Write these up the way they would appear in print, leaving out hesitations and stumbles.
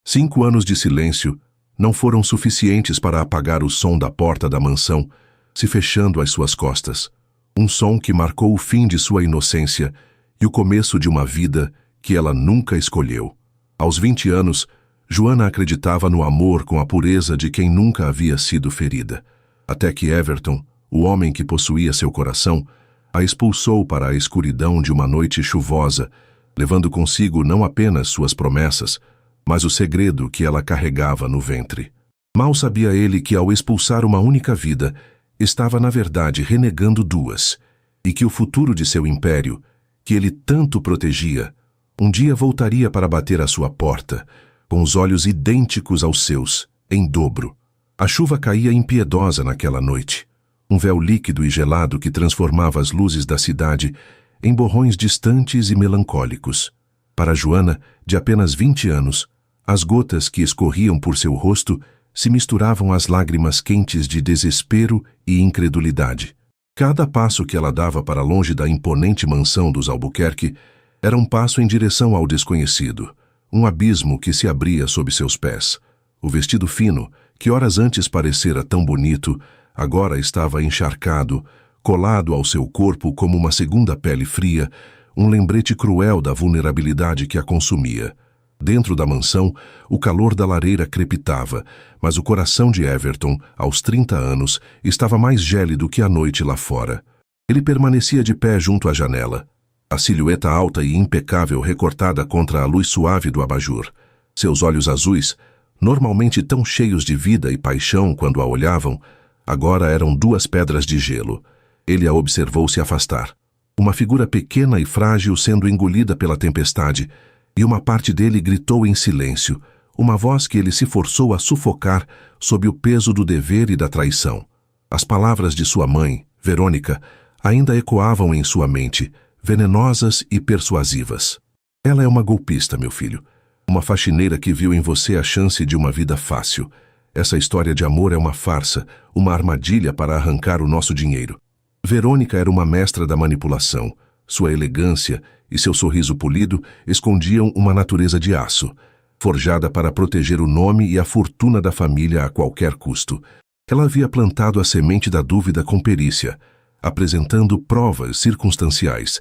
5 anos de silêncio não foram suficientes para apagar o som da porta da mansão se fechando às suas costas. Um som que marcou o fim de sua inocência e o começo de uma vida que ela nunca escolheu. Aos 20 anos, Joana acreditava no amor com a pureza de quem nunca havia sido ferida. Até que Everton, o homem que possuía seu coração, a expulsou para a escuridão de uma noite chuvosa, levando consigo não apenas suas promessas, mas o segredo que ela carregava no ventre. Mal sabia ele que, ao expulsar uma única vida, estava na verdade renegando 2, e que o futuro de seu império, que ele tanto protegia, um dia voltaria para bater à sua porta, com os olhos idênticos aos seus, em dobro. A chuva caía impiedosa naquela noite, um véu líquido e gelado que transformava as luzes da cidade em borrões distantes e melancólicos. Para Joana, de apenas 20 anos, as gotas que escorriam por seu rosto se misturavam às lágrimas quentes de desespero e incredulidade. Cada passo que ela dava para longe da imponente mansão dos Albuquerque era um passo em direção ao desconhecido, um abismo que se abria sob seus pés. O vestido fino, que horas antes parecera tão bonito, agora estava encharcado, colado ao seu corpo como uma segunda pele fria, um lembrete cruel da vulnerabilidade que a consumia. Dentro da mansão, o calor da lareira crepitava, mas o coração de Everton, aos 30 anos, estava mais gélido que a noite lá fora. Ele permanecia de pé junto à janela, a silhueta alta e impecável recortada contra a luz suave do abajur. Seus olhos azuis, normalmente tão cheios de vida e paixão quando a olhavam, agora eram 2 pedras de gelo. Ele a observou se afastar. Uma figura pequena e frágil sendo engolida pela tempestade, e uma parte dele gritou em silêncio, uma voz que ele se forçou a sufocar sob o peso do dever e da traição. As palavras de sua mãe, Verônica, ainda ecoavam em sua mente, venenosas e persuasivas. Ela é uma golpista, meu filho. Uma faxineira que viu em você a chance de uma vida fácil. Essa história de amor é uma farsa, uma armadilha para arrancar o nosso dinheiro. Verônica era uma mestra da manipulação. Sua elegância e seu sorriso polido escondiam uma natureza de aço, forjada para proteger o nome e a fortuna da família a qualquer custo. Ela havia plantado a semente da dúvida com perícia, apresentando provas circunstanciais,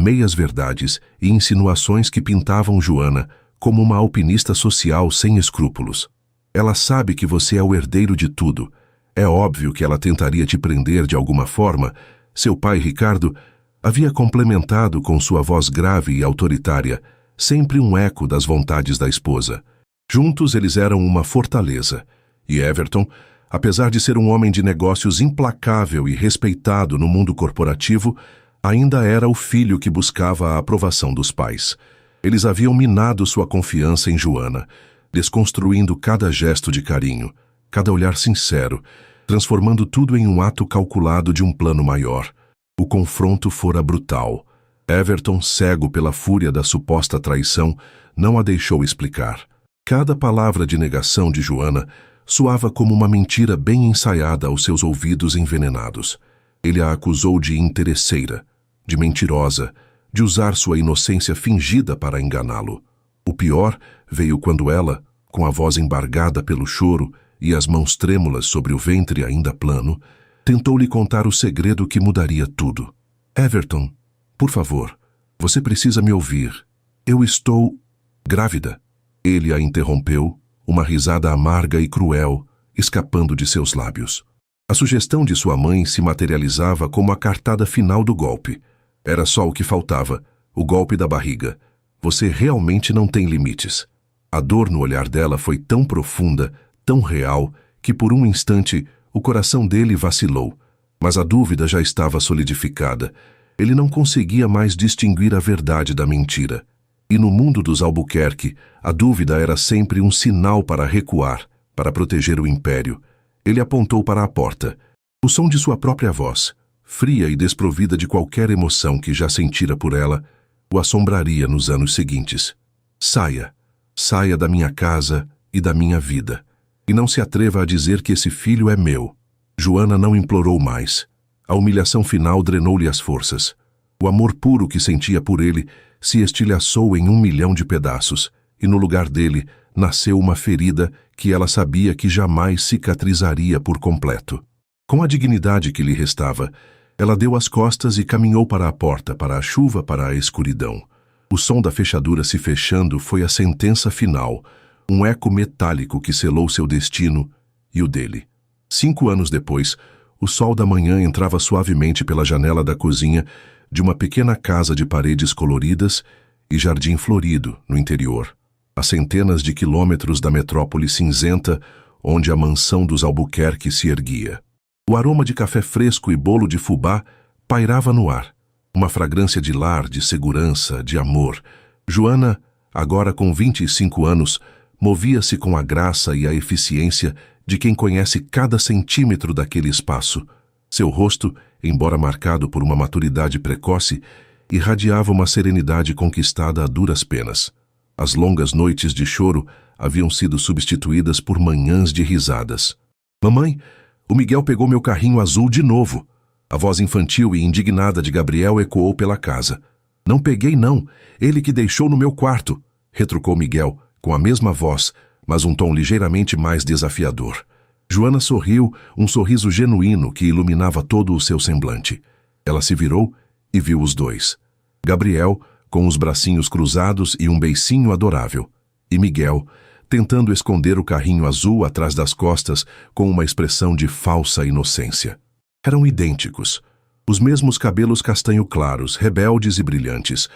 meias-verdades e insinuações que pintavam Joana como uma alpinista social sem escrúpulos. Ela sabe que você é o herdeiro de tudo. É óbvio que ela tentaria te prender de alguma forma. Seu pai, Ricardo, havia complementado com sua voz grave e autoritária, sempre um eco das vontades da esposa. Juntos eles eram uma fortaleza, e Everton, apesar de ser um homem de negócios implacável e respeitado no mundo corporativo, ainda era o filho que buscava a aprovação dos pais. Eles haviam minado sua confiança em Joana, desconstruindo cada gesto de carinho, cada olhar sincero, transformando tudo em um ato calculado de um plano maior. O confronto fora brutal. Everton, cego pela fúria da suposta traição, não a deixou explicar. Cada palavra de negação de Joana soava como uma mentira bem ensaiada aos seus ouvidos envenenados. Ele a acusou de interesseira, de mentirosa, de usar sua inocência fingida para enganá-lo. O pior veio quando ela, com a voz embargada pelo choro e as mãos trêmulas sobre o ventre ainda plano, tentou lhe contar o segredo que mudaria tudo. Everton, por favor, você precisa me ouvir. Eu estou grávida. Ele a interrompeu, uma risada amarga e cruel, escapando de seus lábios. A sugestão de sua mãe se materializava como a cartada final do golpe. Era só o que faltava, o golpe da barriga. Você realmente não tem limites. A dor no olhar dela foi tão profunda, tão real, que por um instante o coração dele vacilou, mas a dúvida já estava solidificada. Ele não conseguia mais distinguir a verdade da mentira. E no mundo dos Albuquerque, a dúvida era sempre um sinal para recuar, para proteger o império. Ele apontou para a porta. O som de sua própria voz, fria e desprovida de qualquer emoção que já sentira por ela, o assombraria nos anos seguintes. Saia, saia da minha casa e da minha vida. E não se atreva a dizer que esse filho é meu. Joana não implorou mais. A humilhação final drenou-lhe as forças. O amor puro que sentia por ele se estilhaçou em 1 milhão de pedaços, e no lugar dele nasceu uma ferida que ela sabia que jamais cicatrizaria por completo. Com a dignidade que lhe restava, ela deu as costas e caminhou para a porta, para a chuva, para a escuridão. O som da fechadura se fechando foi a sentença final, um eco metálico que selou seu destino e o dele. 5 anos depois, o sol da manhã entrava suavemente pela janela da cozinha de uma pequena casa de paredes coloridas e jardim florido no interior, a centenas de quilômetros da metrópole cinzenta onde a mansão dos Albuquerque se erguia. O aroma de café fresco e bolo de fubá pairava no ar, uma fragrância de lar, de segurança, de amor. Joana, agora com 25 anos, movia-se com a graça e a eficiência de quem conhece cada centímetro daquele espaço. Seu rosto, embora marcado por uma maturidade precoce, irradiava uma serenidade conquistada a duras penas. As longas noites de choro haviam sido substituídas por manhãs de risadas. "Mamãe, o Miguel pegou meu carrinho azul de novo." A voz infantil e indignada de Gabriel ecoou pela casa. "Não peguei não, ele que deixou no meu quarto", retrucou Miguel, com a mesma voz, mas um tom ligeiramente mais desafiador. Joana sorriu, um sorriso genuíno que iluminava todo o seu semblante. Ela se virou e viu os dois. Gabriel, com os bracinhos cruzados e um beicinho adorável, e Miguel, tentando esconder o carrinho azul atrás das costas com uma expressão de falsa inocência. Eram idênticos. Os mesmos cabelos castanho claros, rebeldes e brilhantes,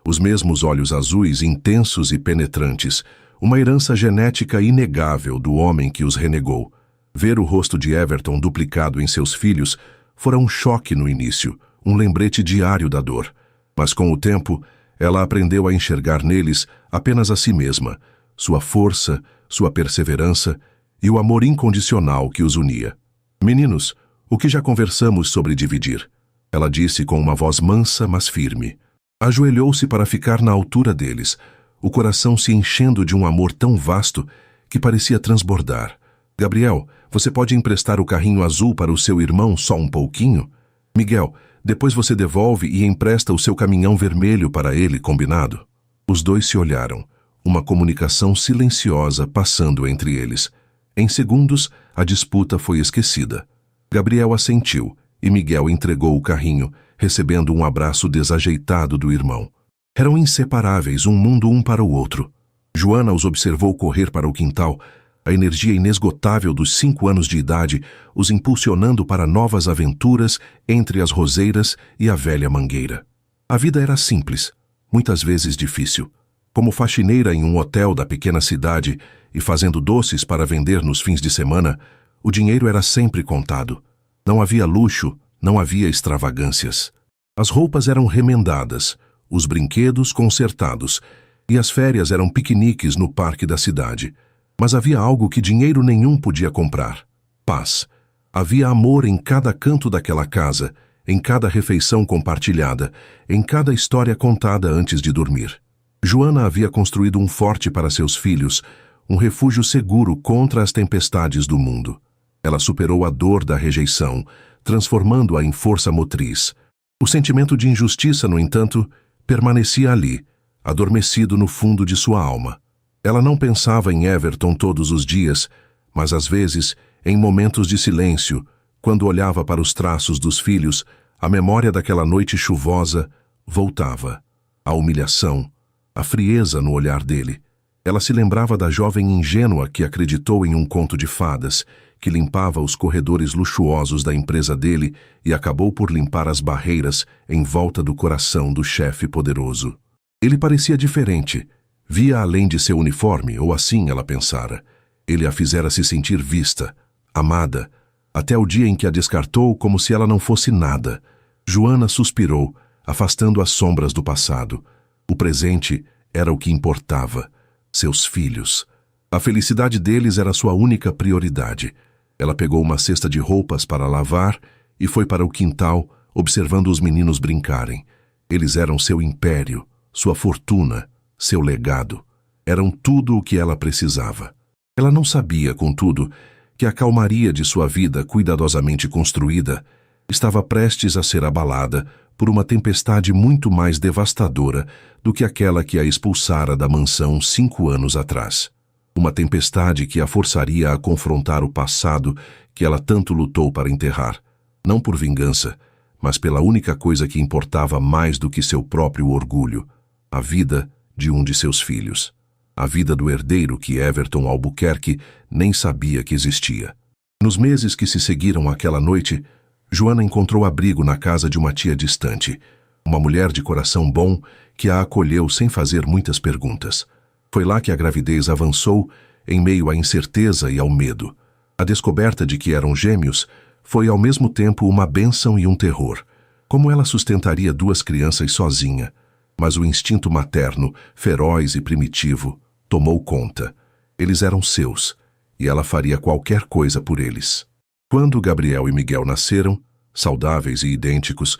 os mesmos olhos azuis intensos e penetrantes, uma herança genética inegável do homem que os renegou. Ver o rosto de Everton duplicado em seus filhos fora um choque no início, um lembrete diário da dor. Mas com o tempo, ela aprendeu a enxergar neles apenas a si mesma, sua força, sua perseverança e o amor incondicional que os unia. "Meninos, o que já conversamos sobre dividir?" Ela disse com uma voz mansa, mas firme. Ajoelhou-se para ficar na altura deles, o coração se enchendo de um amor tão vasto que parecia transbordar. "Gabriel, você pode emprestar o carrinho azul para o seu irmão só um pouquinho? Miguel, depois você devolve e empresta o seu caminhão vermelho para ele, combinado?" Os dois se olharam, uma comunicação silenciosa passando entre eles. Em segundos, a disputa foi esquecida. Gabriel assentiu e Miguel entregou o carrinho, recebendo um abraço desajeitado do irmão. Eram inseparáveis, um mundo um para o outro. Joana os observou correr para o quintal, a energia inesgotável dos 5 anos de idade os impulsionando para novas aventuras entre as roseiras e a velha mangueira. A vida era simples, muitas vezes difícil. Como faxineira em um hotel da pequena cidade e fazendo doces para vender nos fins de semana, o dinheiro era sempre contado. Não havia luxo, não havia extravagâncias. As roupas eram remendadas, os brinquedos consertados, e as férias eram piqueniques no parque da cidade. Mas havia algo que dinheiro nenhum podia comprar: paz. Havia amor em cada canto daquela casa, em cada refeição compartilhada, em cada história contada antes de dormir. Joana havia construído um forte para seus filhos, um refúgio seguro contra as tempestades do mundo. Ela superou a dor da rejeição, transformando-a em força motriz. O sentimento de injustiça, no entanto, permanecia ali, adormecido no fundo de sua alma. Ela não pensava em Everton todos os dias, mas às vezes, em momentos de silêncio, quando olhava para os traços dos filhos, a memória daquela noite chuvosa voltava. A humilhação, a frieza no olhar dele. Ela se lembrava da jovem ingênua que acreditou em um conto de fadas, que limpava os corredores luxuosos da empresa dele e acabou por limpar as barreiras em volta do coração do chefe poderoso. Ele parecia diferente. Via além de seu uniforme, ou assim ela pensara. Ele a fizera se sentir vista, amada, até o dia em que a descartou como se ela não fosse nada. Joana suspirou, afastando as sombras do passado. O presente era o que importava. Seus filhos. A felicidade deles era sua única prioridade. Ela pegou uma cesta de roupas para lavar e foi para o quintal, observando os meninos brincarem. Eles eram seu império, sua fortuna, seu legado. Eram tudo o que ela precisava. Ela não sabia, contudo, que a calmaria de sua vida cuidadosamente construída estava prestes a ser abalada por uma tempestade muito mais devastadora do que aquela que a expulsara da mansão 5 anos atrás. Uma tempestade que a forçaria a confrontar o passado que ela tanto lutou para enterrar, não por vingança, mas pela única coisa que importava mais do que seu próprio orgulho, a vida de um de seus filhos. A vida do herdeiro que Everton Albuquerque nem sabia que existia. Nos meses que se seguiram àquela noite, Joana encontrou abrigo na casa de uma tia distante, uma mulher de coração bom que a acolheu sem fazer muitas perguntas. Foi lá que a gravidez avançou em meio à incerteza e ao medo. A descoberta de que eram gêmeos foi ao mesmo tempo uma bênção e um terror. Como ela sustentaria 2 crianças sozinha? Mas o instinto materno, feroz e primitivo, tomou conta. Eles eram seus, e ela faria qualquer coisa por eles. Quando Gabriel e Miguel nasceram, saudáveis e idênticos,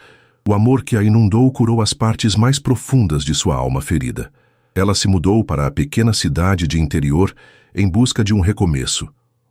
o amor que a inundou curou as partes mais profundas de sua alma ferida. Ela se mudou para a pequena cidade de interior em busca de um recomeço,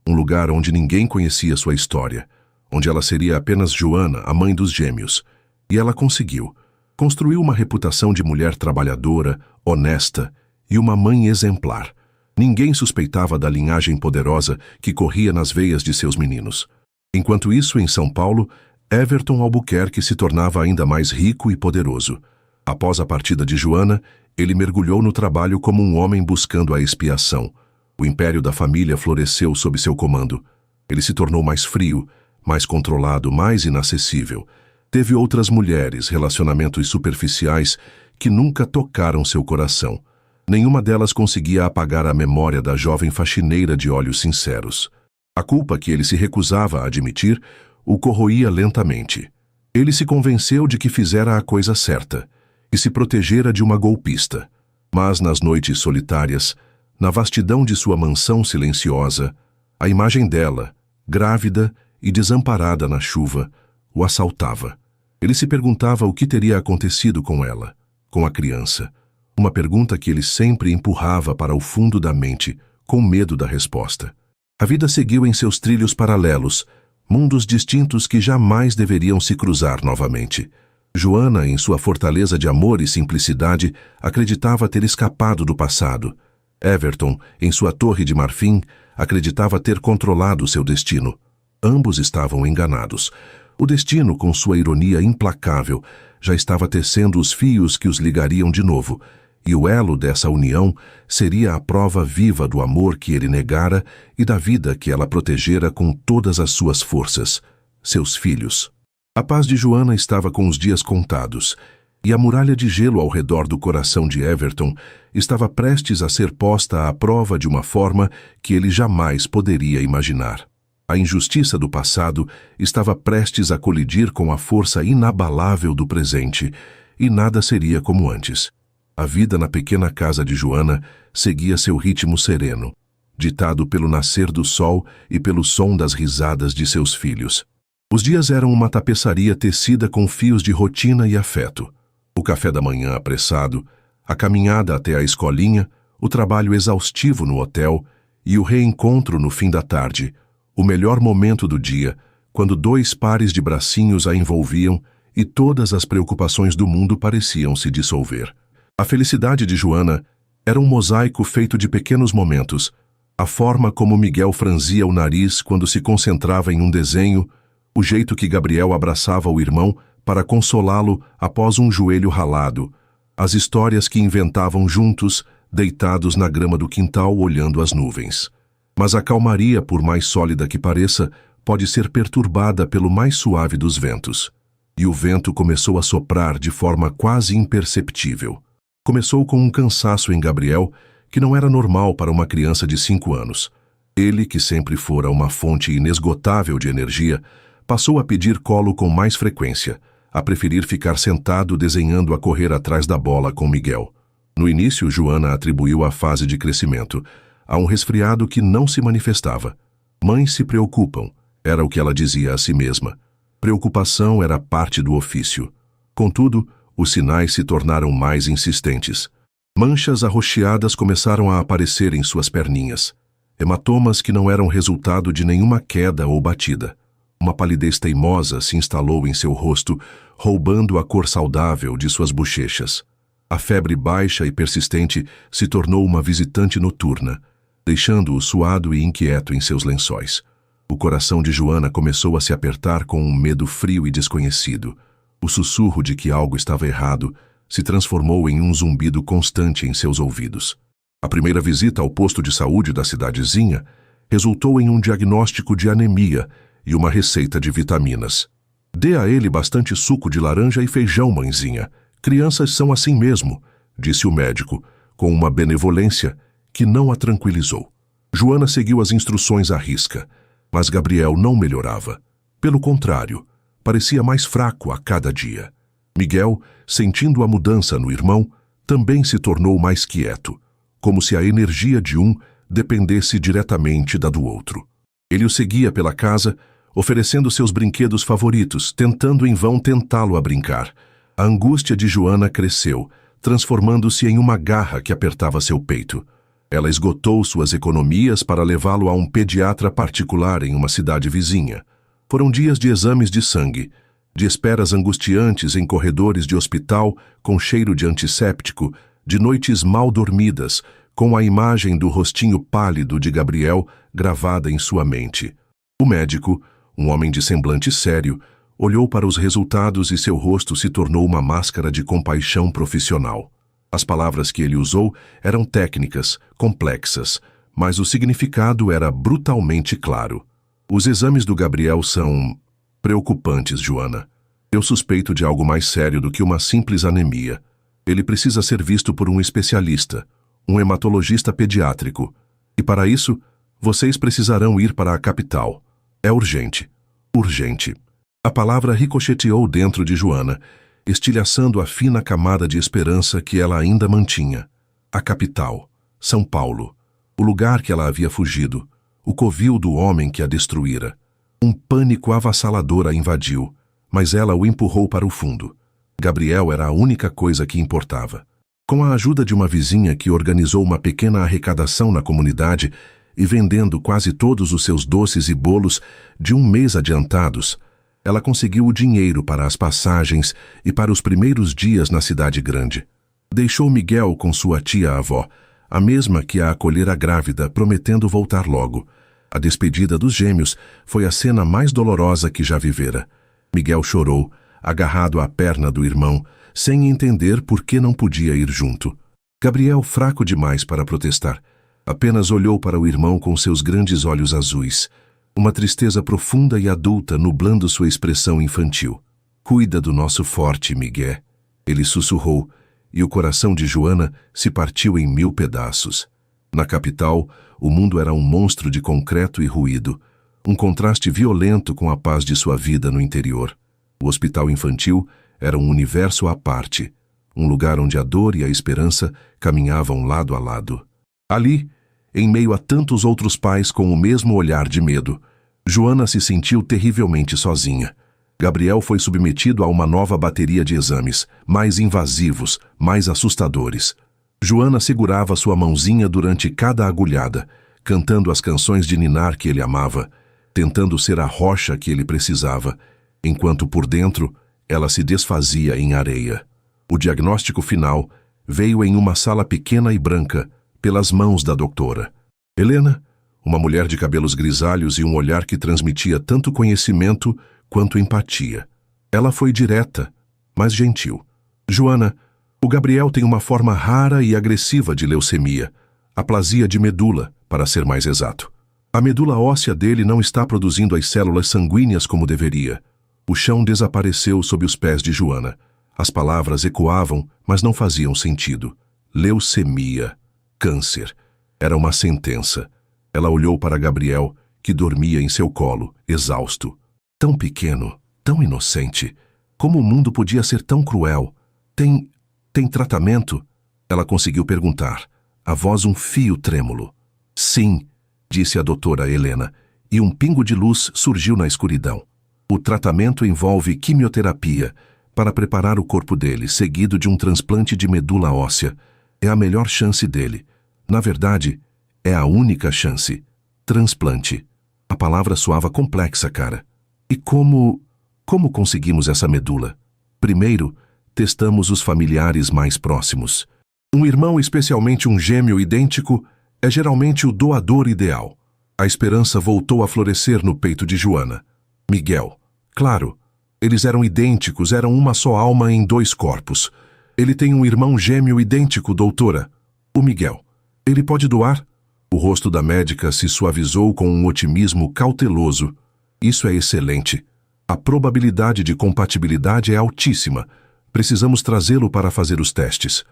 um lugar onde ninguém conhecia sua história, onde ela seria apenas Joana, a mãe dos gêmeos. E ela conseguiu. Construiu uma reputação de mulher trabalhadora, honesta e uma mãe exemplar. Ninguém suspeitava da linhagem poderosa que corria nas veias de seus meninos. Enquanto isso, em São Paulo, Everton Albuquerque se tornava ainda mais rico e poderoso. Após a partida de Joana, ele mergulhou no trabalho como um homem buscando a expiação. O império da família floresceu sob seu comando. Ele se tornou mais frio, mais controlado, mais inacessível. Teve outras mulheres, relacionamentos superficiais que nunca tocaram seu coração. Nenhuma delas conseguia apagar a memória da jovem faxineira de olhos sinceros. A culpa que ele se recusava a admitir o corroía lentamente. Ele se convenceu de que fizera a coisa certa e se protegera de uma golpista. Mas nas noites solitárias, na vastidão de sua mansão silenciosa, a imagem dela, grávida e desamparada na chuva, o assaltava. Ele se perguntava o que teria acontecido com ela, com a criança. Uma pergunta que ele sempre empurrava para o fundo da mente, com medo da resposta. A vida seguiu em seus trilhos paralelos, mundos distintos que jamais deveriam se cruzar novamente. Joana, em sua fortaleza de amor e simplicidade, acreditava ter escapado do passado. Everton, em sua torre de marfim, acreditava ter controlado seu destino. Ambos estavam enganados. O destino, com sua ironia implacável, já estava tecendo os fios que os ligariam de novo, e o elo dessa união seria a prova viva do amor que ele negara e da vida que ela protegera com todas as suas forças, seus filhos. A paz de Joana estava com os dias contados, e a muralha de gelo ao redor do coração de Everton estava prestes a ser posta à prova de uma forma que ele jamais poderia imaginar. A injustiça do passado estava prestes a colidir com a força inabalável do presente, e nada seria como antes. A vida na pequena casa de Joana seguia seu ritmo sereno, ditado pelo nascer do sol e pelo som das risadas de seus filhos. Os dias eram uma tapeçaria tecida com fios de rotina e afeto. O café da manhã apressado, a caminhada até a escolinha, o trabalho exaustivo no hotel e o reencontro no fim da tarde, o melhor momento do dia, quando 2 pares de bracinhos a envolviam e todas as preocupações do mundo pareciam se dissolver. A felicidade de Joana era um mosaico feito de pequenos momentos. A forma como Miguel franzia o nariz quando se concentrava em um desenho, o jeito que Gabriel abraçava o irmão para consolá-lo após um joelho ralado, as histórias que inventavam juntos, deitados na grama do quintal olhando as nuvens. Mas a calmaria, por mais sólida que pareça, pode ser perturbada pelo mais suave dos ventos. E o vento começou a soprar de forma quase imperceptível. Começou com um cansaço em Gabriel que não era normal para uma criança de 5 anos. Ele, que sempre fora uma fonte inesgotável de energia, passou a pedir colo com mais frequência, a preferir ficar sentado desenhando a correr atrás da bola com Miguel. No início, Joana atribuiu a fase de crescimento a um resfriado que não se manifestava. Mães se preocupam, era o que ela dizia a si mesma. Preocupação era parte do ofício. Contudo, os sinais se tornaram mais insistentes. Manchas arroxeadas começaram a aparecer em suas perninhas. Hematomas que não eram resultado de nenhuma queda ou batida. Uma palidez teimosa se instalou em seu rosto, roubando a cor saudável de suas bochechas. A febre baixa e persistente se tornou uma visitante noturna. deixando-o suado e inquieto em seus lençóis. O coração de Joana começou a se apertar com um medo frio e desconhecido. O sussurro de que algo estava errado se transformou em um zumbido constante em seus ouvidos. A primeira visita ao posto de saúde da cidadezinha resultou em um diagnóstico de anemia e uma receita de vitaminas. Dê a ele bastante suco de laranja e feijão, mãezinha. Crianças são assim mesmo, disse o médico, com uma benevolência que não a tranquilizou. Joana seguiu as instruções à risca, mas Gabriel não melhorava. Pelo contrário, parecia mais fraco a cada dia. Miguel, sentindo a mudança no irmão, também se tornou mais quieto, como se a energia de um dependesse diretamente da do outro. Ele o seguia pela casa, oferecendo seus brinquedos favoritos, tentando em vão tentá-lo a brincar. A angústia de Joana cresceu, transformando-se em uma garra que apertava seu peito. Ela esgotou suas economias para levá-lo a um pediatra particular em uma cidade vizinha. Foram dias de exames de sangue, de esperas angustiantes em corredores de hospital com cheiro de antisséptico, de noites mal dormidas, com a imagem do rostinho pálido de Gabriel gravada em sua mente. O médico, um homem de semblante sério, olhou para os resultados e seu rosto se tornou uma máscara de compaixão profissional. As palavras que ele usou eram técnicas, complexas, mas o significado era brutalmente claro. Os exames do Gabriel são preocupantes, Joana. Eu suspeito de algo mais sério do que uma simples anemia. Ele precisa ser visto por um especialista, um hematologista pediátrico. E para isso, vocês precisarão ir para a capital. É urgente. Urgente. A palavra ricocheteou dentro de Joana, estilhaçando a fina camada de esperança que ela ainda mantinha. A capital, São Paulo, o lugar que ela havia fugido, o covil do homem que a destruíra. Um pânico avassalador a invadiu, mas ela o empurrou para o fundo. Gabriel era a única coisa que importava. Com a ajuda de uma vizinha que organizou uma pequena arrecadação na comunidade e vendendo quase todos os seus doces e bolos de um mês adiantados, ela conseguiu o dinheiro para as passagens e para os primeiros dias na cidade grande. Deixou Miguel com sua tia-avó, a mesma que a acolhera grávida, prometendo voltar logo. A despedida dos gêmeos foi a cena mais dolorosa que já vivera. Miguel chorou, agarrado à perna do irmão, sem entender por que não podia ir junto. Gabriel, fraco demais para protestar, apenas olhou para o irmão com seus grandes olhos azuis, uma tristeza profunda e adulta nublando sua expressão infantil. «Cuida do nosso forte, Miguel», ele sussurrou, e o coração de Joana se partiu em 1000 pedaços. Na capital, o mundo era um monstro de concreto e ruído, um contraste violento com a paz de sua vida no interior. O hospital infantil era um universo à parte, um lugar onde a dor e a esperança caminhavam lado a lado. Ali, em meio a tantos outros pais com o mesmo olhar de medo, Joana se sentiu terrivelmente sozinha. Gabriel foi submetido a uma nova bateria de exames, mais invasivos, mais assustadores. Joana segurava sua mãozinha durante cada agulhada, cantando as canções de ninar que ele amava, tentando ser a rocha que ele precisava, enquanto por dentro ela se desfazia em areia. O diagnóstico final veio em uma sala pequena e branca, pelas mãos da doutora. Helena, uma mulher de cabelos grisalhos e um olhar que transmitia tanto conhecimento quanto empatia. Ela foi direta, mas gentil. Joana, o Gabriel tem uma forma rara e agressiva de leucemia, aplasia de medula, para ser mais exato. A medula óssea dele não está produzindo as células sanguíneas como deveria. O chão desapareceu sob os pés de Joana. As palavras ecoavam, mas não faziam sentido. Leucemia. Câncer. Era uma sentença. Ela olhou para Gabriel, que dormia em seu colo, exausto. Tão pequeno, tão inocente. Como o mundo podia ser tão cruel? Tem tratamento? Ela conseguiu perguntar, a voz um fio trêmulo. Sim, disse a doutora Helena, e um pingo de luz surgiu na escuridão. O tratamento envolve quimioterapia para preparar o corpo dele, seguido de um transplante de medula óssea. É a melhor chance dele. Na verdade, é a única chance. Transplante. A palavra soava complexa, cara. E como conseguimos essa medula? Primeiro, testamos os familiares mais próximos. Um irmão, especialmente um gêmeo idêntico, É geralmente o doador ideal. A esperança voltou a florescer no peito de Joana. Miguel. Claro, eles eram idênticos, eram uma só alma em dois corpos. Ele tem um irmão gêmeo idêntico, doutora. O Miguel. Ele pode doar? O rosto da médica se suavizou com um otimismo cauteloso. Isso é excelente. A probabilidade de compatibilidade é altíssima. Precisamos trazê-lo para fazer os testes.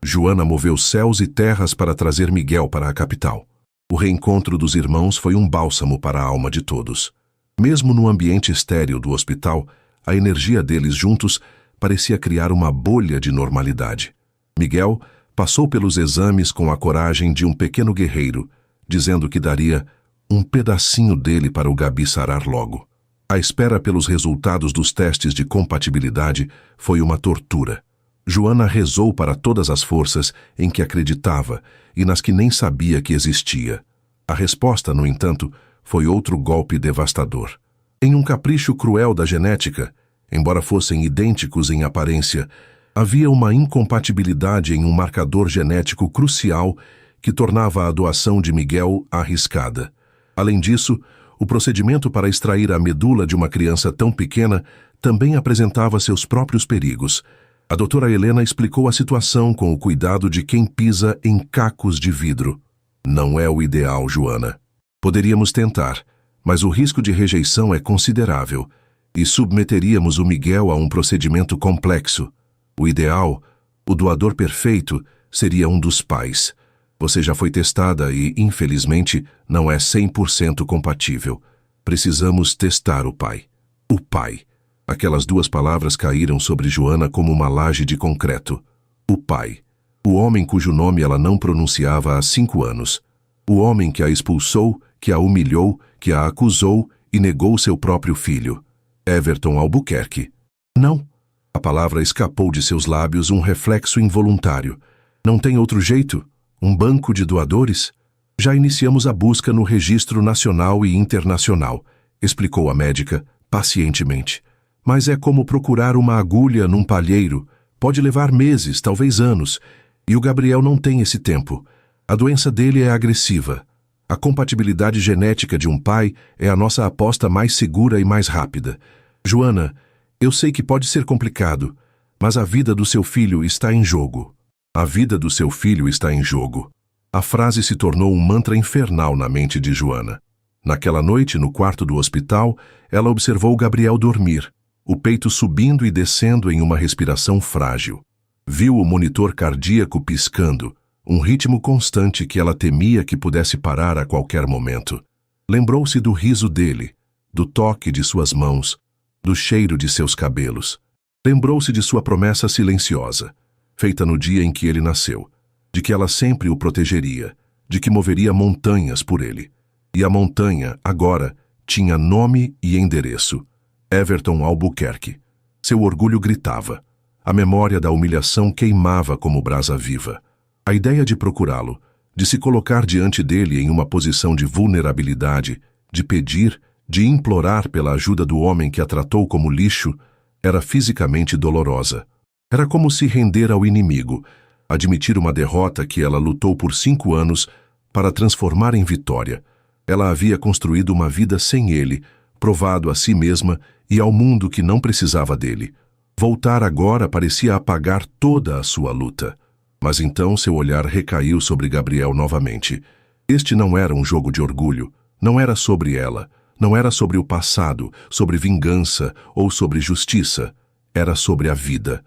Joana moveu céus e terras para trazer Miguel para a capital. O reencontro dos irmãos foi um bálsamo para a alma de todos. Mesmo no ambiente estéril do hospital, a energia deles juntos parecia criar uma bolha de normalidade. Miguel passou pelos exames com a coragem de um pequeno guerreiro, dizendo que daria um pedacinho dele para o Gabi sarar logo. A espera pelos resultados dos testes de compatibilidade foi uma tortura. Joana rezou para todas as forças em que acreditava e nas que nem sabia que existia. A resposta, no entanto, foi outro golpe devastador. Em um capricho cruel da genética, embora fossem idênticos em aparência, havia uma incompatibilidade em um marcador genético crucial que tornava a doação de Miguel arriscada. Além disso, o procedimento para extrair a medula de uma criança tão pequena também apresentava seus próprios perigos. A doutora Helena explicou a situação com o cuidado de quem pisa em cacos de vidro. Não é o ideal, Joana. Poderíamos tentar, mas o risco de rejeição é considerável e submeteríamos o Miguel a um procedimento complexo. O ideal, o doador perfeito, seria um dos pais. Você já foi testada e, infelizmente, não é 100% compatível. Precisamos testar o pai. O pai. Aquelas duas palavras caíram sobre Joana como uma laje de concreto. O pai. O homem cujo nome ela não pronunciava há 5 anos. O homem que a expulsou, que a humilhou, que a acusou e negou seu próprio filho. Everton Albuquerque. Não. A palavra escapou de seus lábios, um reflexo involuntário. Não tem outro jeito? Um banco de doadores? Já iniciamos a busca no Registro Nacional e Internacional, explicou a médica, pacientemente. Mas é como procurar uma agulha num palheiro. Pode levar meses, talvez anos. E o Gabriel não tem esse tempo. A doença dele é agressiva. A compatibilidade genética de um pai é a nossa aposta mais segura e mais rápida. Joana, eu sei que pode ser complicado, mas a vida do seu filho está em jogo. A vida do seu filho está em jogo. A frase se tornou um mantra infernal na mente de Joana. Naquela noite, no quarto do hospital, ela observou Gabriel dormir, o peito subindo e descendo em uma respiração frágil. Viu o monitor cardíaco piscando, um ritmo constante que ela temia que pudesse parar a qualquer momento. Lembrou-se do riso dele, do toque de suas mãos, do cheiro de seus cabelos. Lembrou-se de sua promessa silenciosa, feita no dia em que ele nasceu, de que ela sempre o protegeria, de que moveria montanhas por ele. E a montanha, agora, tinha nome e endereço. Everton Albuquerque. Seu orgulho gritava. A memória da humilhação queimava como brasa viva. A ideia de procurá-lo, de se colocar diante dele em uma posição de vulnerabilidade, de pedir, de implorar pela ajuda do homem que a tratou como lixo, era fisicamente dolorosa. Era como se render ao inimigo, admitir uma derrota que ela lutou por 5 anos para transformar em vitória. Ela havia construído uma vida sem ele, provado a si mesma e ao mundo que não precisava dele. Voltar agora parecia apagar toda a sua luta. Mas então seu olhar recaiu sobre Gabriel novamente. Este não era um jogo de orgulho, não era sobre ela, não era sobre o passado, sobre vingança ou sobre justiça. Era sobre a vida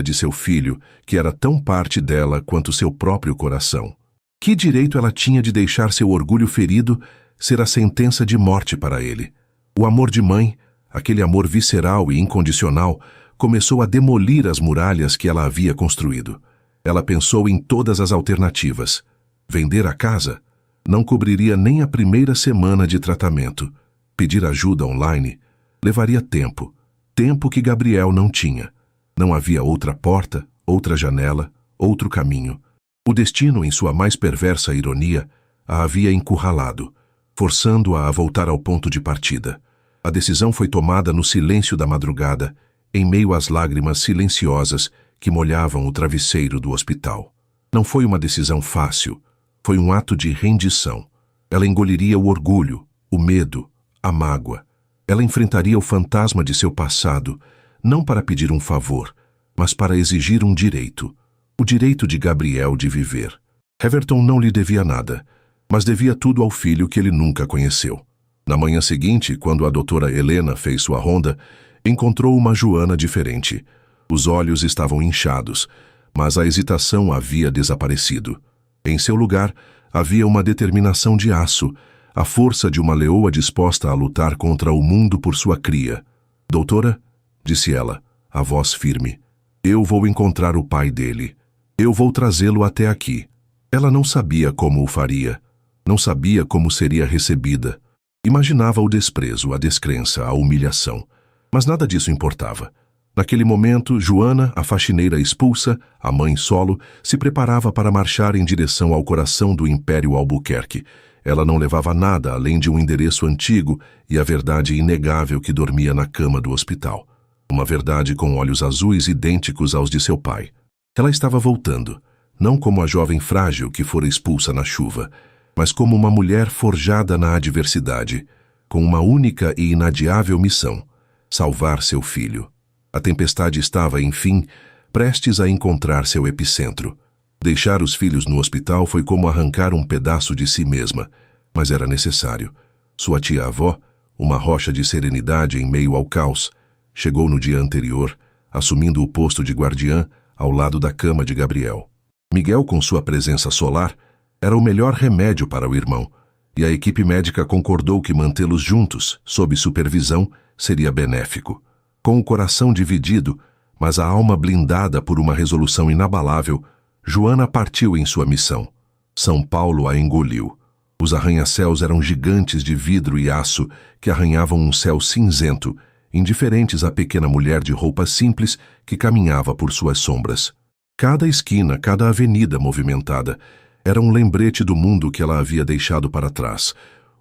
de seu filho, que era tão parte dela quanto seu próprio coração. Que direito ela tinha de deixar seu orgulho ferido ser a sentença de morte para ele? O amor de mãe, aquele amor visceral e incondicional, começou a demolir as muralhas que ela havia construído. Ela pensou em todas as alternativas. Vender a casa? Não cobriria nem a primeira semana de tratamento. Pedir ajuda online? Levaria tempo. Tempo que Gabriel não tinha. Não havia outra porta, outra janela, outro caminho. O destino, em sua mais perversa ironia, a havia encurralado, forçando-a a voltar ao ponto de partida. A decisão foi tomada no silêncio da madrugada, em meio às lágrimas silenciosas que molhavam o travesseiro do hospital. Não foi uma decisão fácil. Foi um ato de rendição. Ela engoliria o orgulho, o medo, a mágoa. Ela enfrentaria o fantasma de seu passado, não para pedir um favor, mas para exigir um direito. O direito de Gabriel de viver. Heverton não lhe devia nada, mas devia tudo ao filho que ele nunca conheceu. Na manhã seguinte, quando a doutora Helena fez sua ronda, encontrou uma Joana diferente. Os olhos estavam inchados, mas a hesitação havia desaparecido. Em seu lugar, havia uma determinação de aço, a força de uma leoa disposta a lutar contra o mundo por sua cria. Doutora, disse ela, a voz firme, eu vou encontrar o pai dele. Eu vou trazê-lo até aqui. Ela não sabia como o faria. Não sabia como seria recebida. Imaginava o desprezo, a descrença, a humilhação. Mas nada disso importava. Naquele momento, Joana, a faxineira expulsa, a mãe solo, se preparava para marchar em direção ao coração do Império Albuquerque. Ela não levava nada além de um endereço antigo e a verdade inegável que dormia na cama do hospital. Uma verdade com olhos azuis idênticos aos de seu pai. Ela estava voltando, não como a jovem frágil que fora expulsa na chuva, mas como uma mulher forjada na adversidade, com uma única e inadiável missão: salvar seu filho. A tempestade estava, enfim, prestes a encontrar seu epicentro. Deixar os filhos no hospital foi como arrancar um pedaço de si mesma, mas era necessário. Sua tia-avó, uma rocha de serenidade em meio ao caos, chegou no dia anterior, assumindo o posto de guardiã ao lado da cama de Gabriel. Miguel, com sua presença solar, era o melhor remédio para o irmão, e a equipe médica concordou que mantê-los juntos, sob supervisão, seria benéfico. Com o coração dividido, mas a alma blindada por uma resolução inabalável, Joana partiu em sua missão. São Paulo a engoliu. Os arranha-céus eram gigantes de vidro e aço que arranhavam um céu cinzento, indiferentes à pequena mulher de roupa simples que caminhava por suas sombras. Cada esquina, cada avenida movimentada, era um lembrete do mundo que ela havia deixado para trás,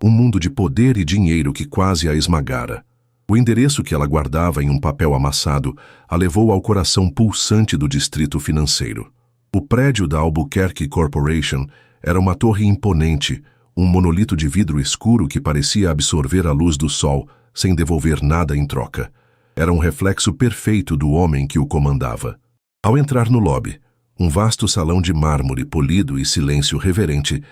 um mundo de poder e dinheiro que quase a esmagara. O endereço que ela guardava em um papel amassado a levou ao coração pulsante do distrito financeiro. O prédio da Albuquerque Corporation era uma torre imponente, um monolito de vidro escuro que parecia absorver a luz do sol, sem devolver nada em troca. Era um reflexo perfeito do homem que o comandava. Ao entrar no lobby, um vasto salão de mármore polido e silêncio reverente,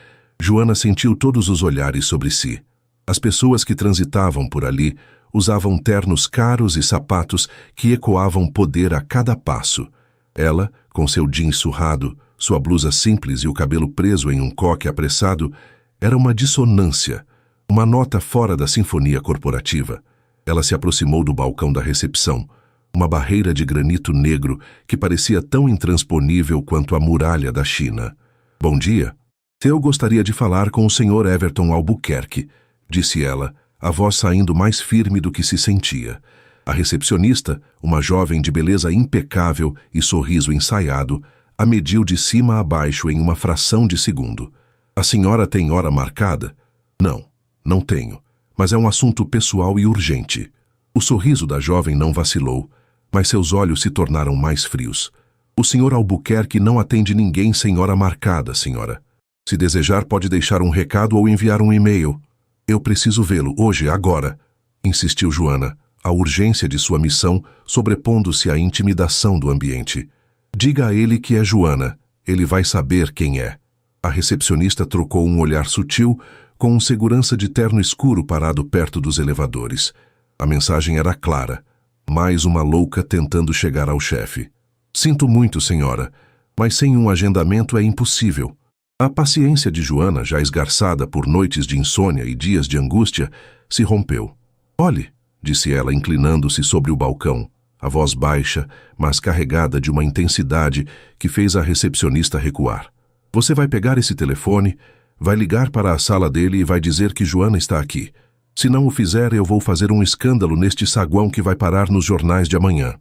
Joana sentiu todos os olhares sobre si. As pessoas que transitavam por ali usavam ternos caros e sapatos que ecoavam poder a cada passo. Ela, com seu jeans surrado, sua blusa simples e o cabelo preso em um coque apressado, era uma dissonância, uma nota fora da sinfonia corporativa. Ela se aproximou do balcão da recepção, uma barreira de granito negro que parecia tão intransponível quanto a muralha da China. Bom dia. Eu gostaria de falar com o Sr. Everton Albuquerque, disse ela, a voz saindo mais firme do que se sentia. A recepcionista, uma jovem de beleza impecável e sorriso ensaiado, a mediu de cima a baixo em uma fração de segundo. A senhora tem hora marcada? Não, não tenho, mas é um assunto pessoal e urgente. O sorriso da jovem não vacilou, mas seus olhos se tornaram mais frios. O Sr. Albuquerque não atende ninguém sem hora marcada, senhora. Se desejar, pode deixar um recado ou enviar um e-mail. Eu preciso vê-lo, hoje, agora, insistiu Joana, a urgência de sua missão sobrepondo-se à intimidação do ambiente. Diga a ele que é Joana, ele vai saber quem é. A recepcionista trocou um olhar sutil com um segurança de terno escuro parado perto dos elevadores. A mensagem era clara, mais uma louca tentando chegar ao chefe. Sinto muito, senhora, mas sem um agendamento é impossível. A paciência de Joana, já esgarçada por noites de insônia e dias de angústia, se rompeu. Olhe, disse ela inclinando-se sobre o balcão, a voz baixa, mas carregada de uma intensidade que fez a recepcionista recuar. Você vai pegar esse telefone, vai ligar para a sala dele e vai dizer que Joana está aqui. Se não o fizer, eu vou fazer um escândalo neste saguão que vai parar nos jornais de amanhã.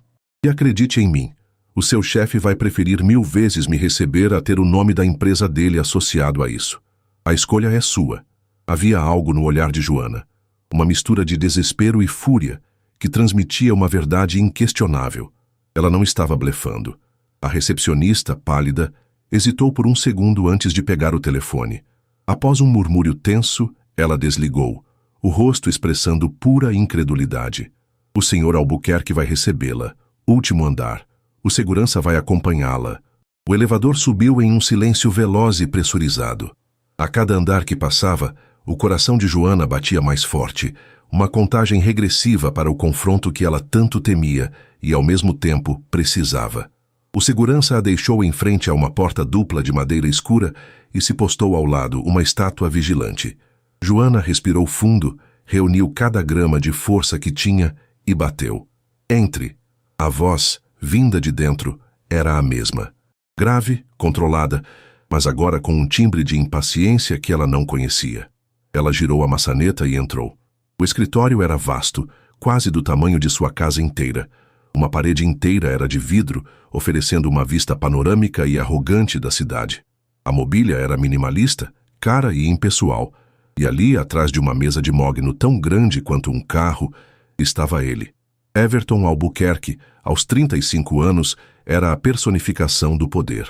E acredite em mim, o seu chefe vai preferir 1000 vezes me receber a ter o nome da empresa dele associado a isso. A escolha é sua. Havia algo no olhar de Joana, uma mistura de desespero e fúria que transmitia uma verdade inquestionável. Ela não estava blefando. A recepcionista, pálida, Hesitou por um segundo antes de pegar o telefone. Após um murmúrio tenso, ela desligou, o rosto expressando pura incredulidade. O Sr. Albuquerque vai recebê-la. Último andar. O segurança vai acompanhá-la. O elevador subiu em um silêncio veloz e pressurizado. A cada andar que passava, o coração de Joana batia mais forte, uma contagem regressiva para o confronto que ela tanto temia e, ao mesmo tempo, precisava. O segurança a deixou em frente a uma porta dupla de madeira escura e se postou ao lado uma estátua vigilante. Joana respirou fundo, reuniu cada grama de força que tinha e bateu. Entre. A voz, vinda de dentro, era a mesma. Grave, controlada, mas agora com um timbre de impaciência que ela não conhecia. Ela girou a maçaneta e entrou. O escritório era vasto, quase do tamanho de sua casa inteira. Uma parede inteira era de vidro, oferecendo uma vista panorâmica e arrogante da cidade. A mobília era minimalista, cara e impessoal, e ali, atrás de uma mesa de mogno tão grande quanto um carro, estava ele. Everton Albuquerque, aos 35 anos, era a personificação do poder.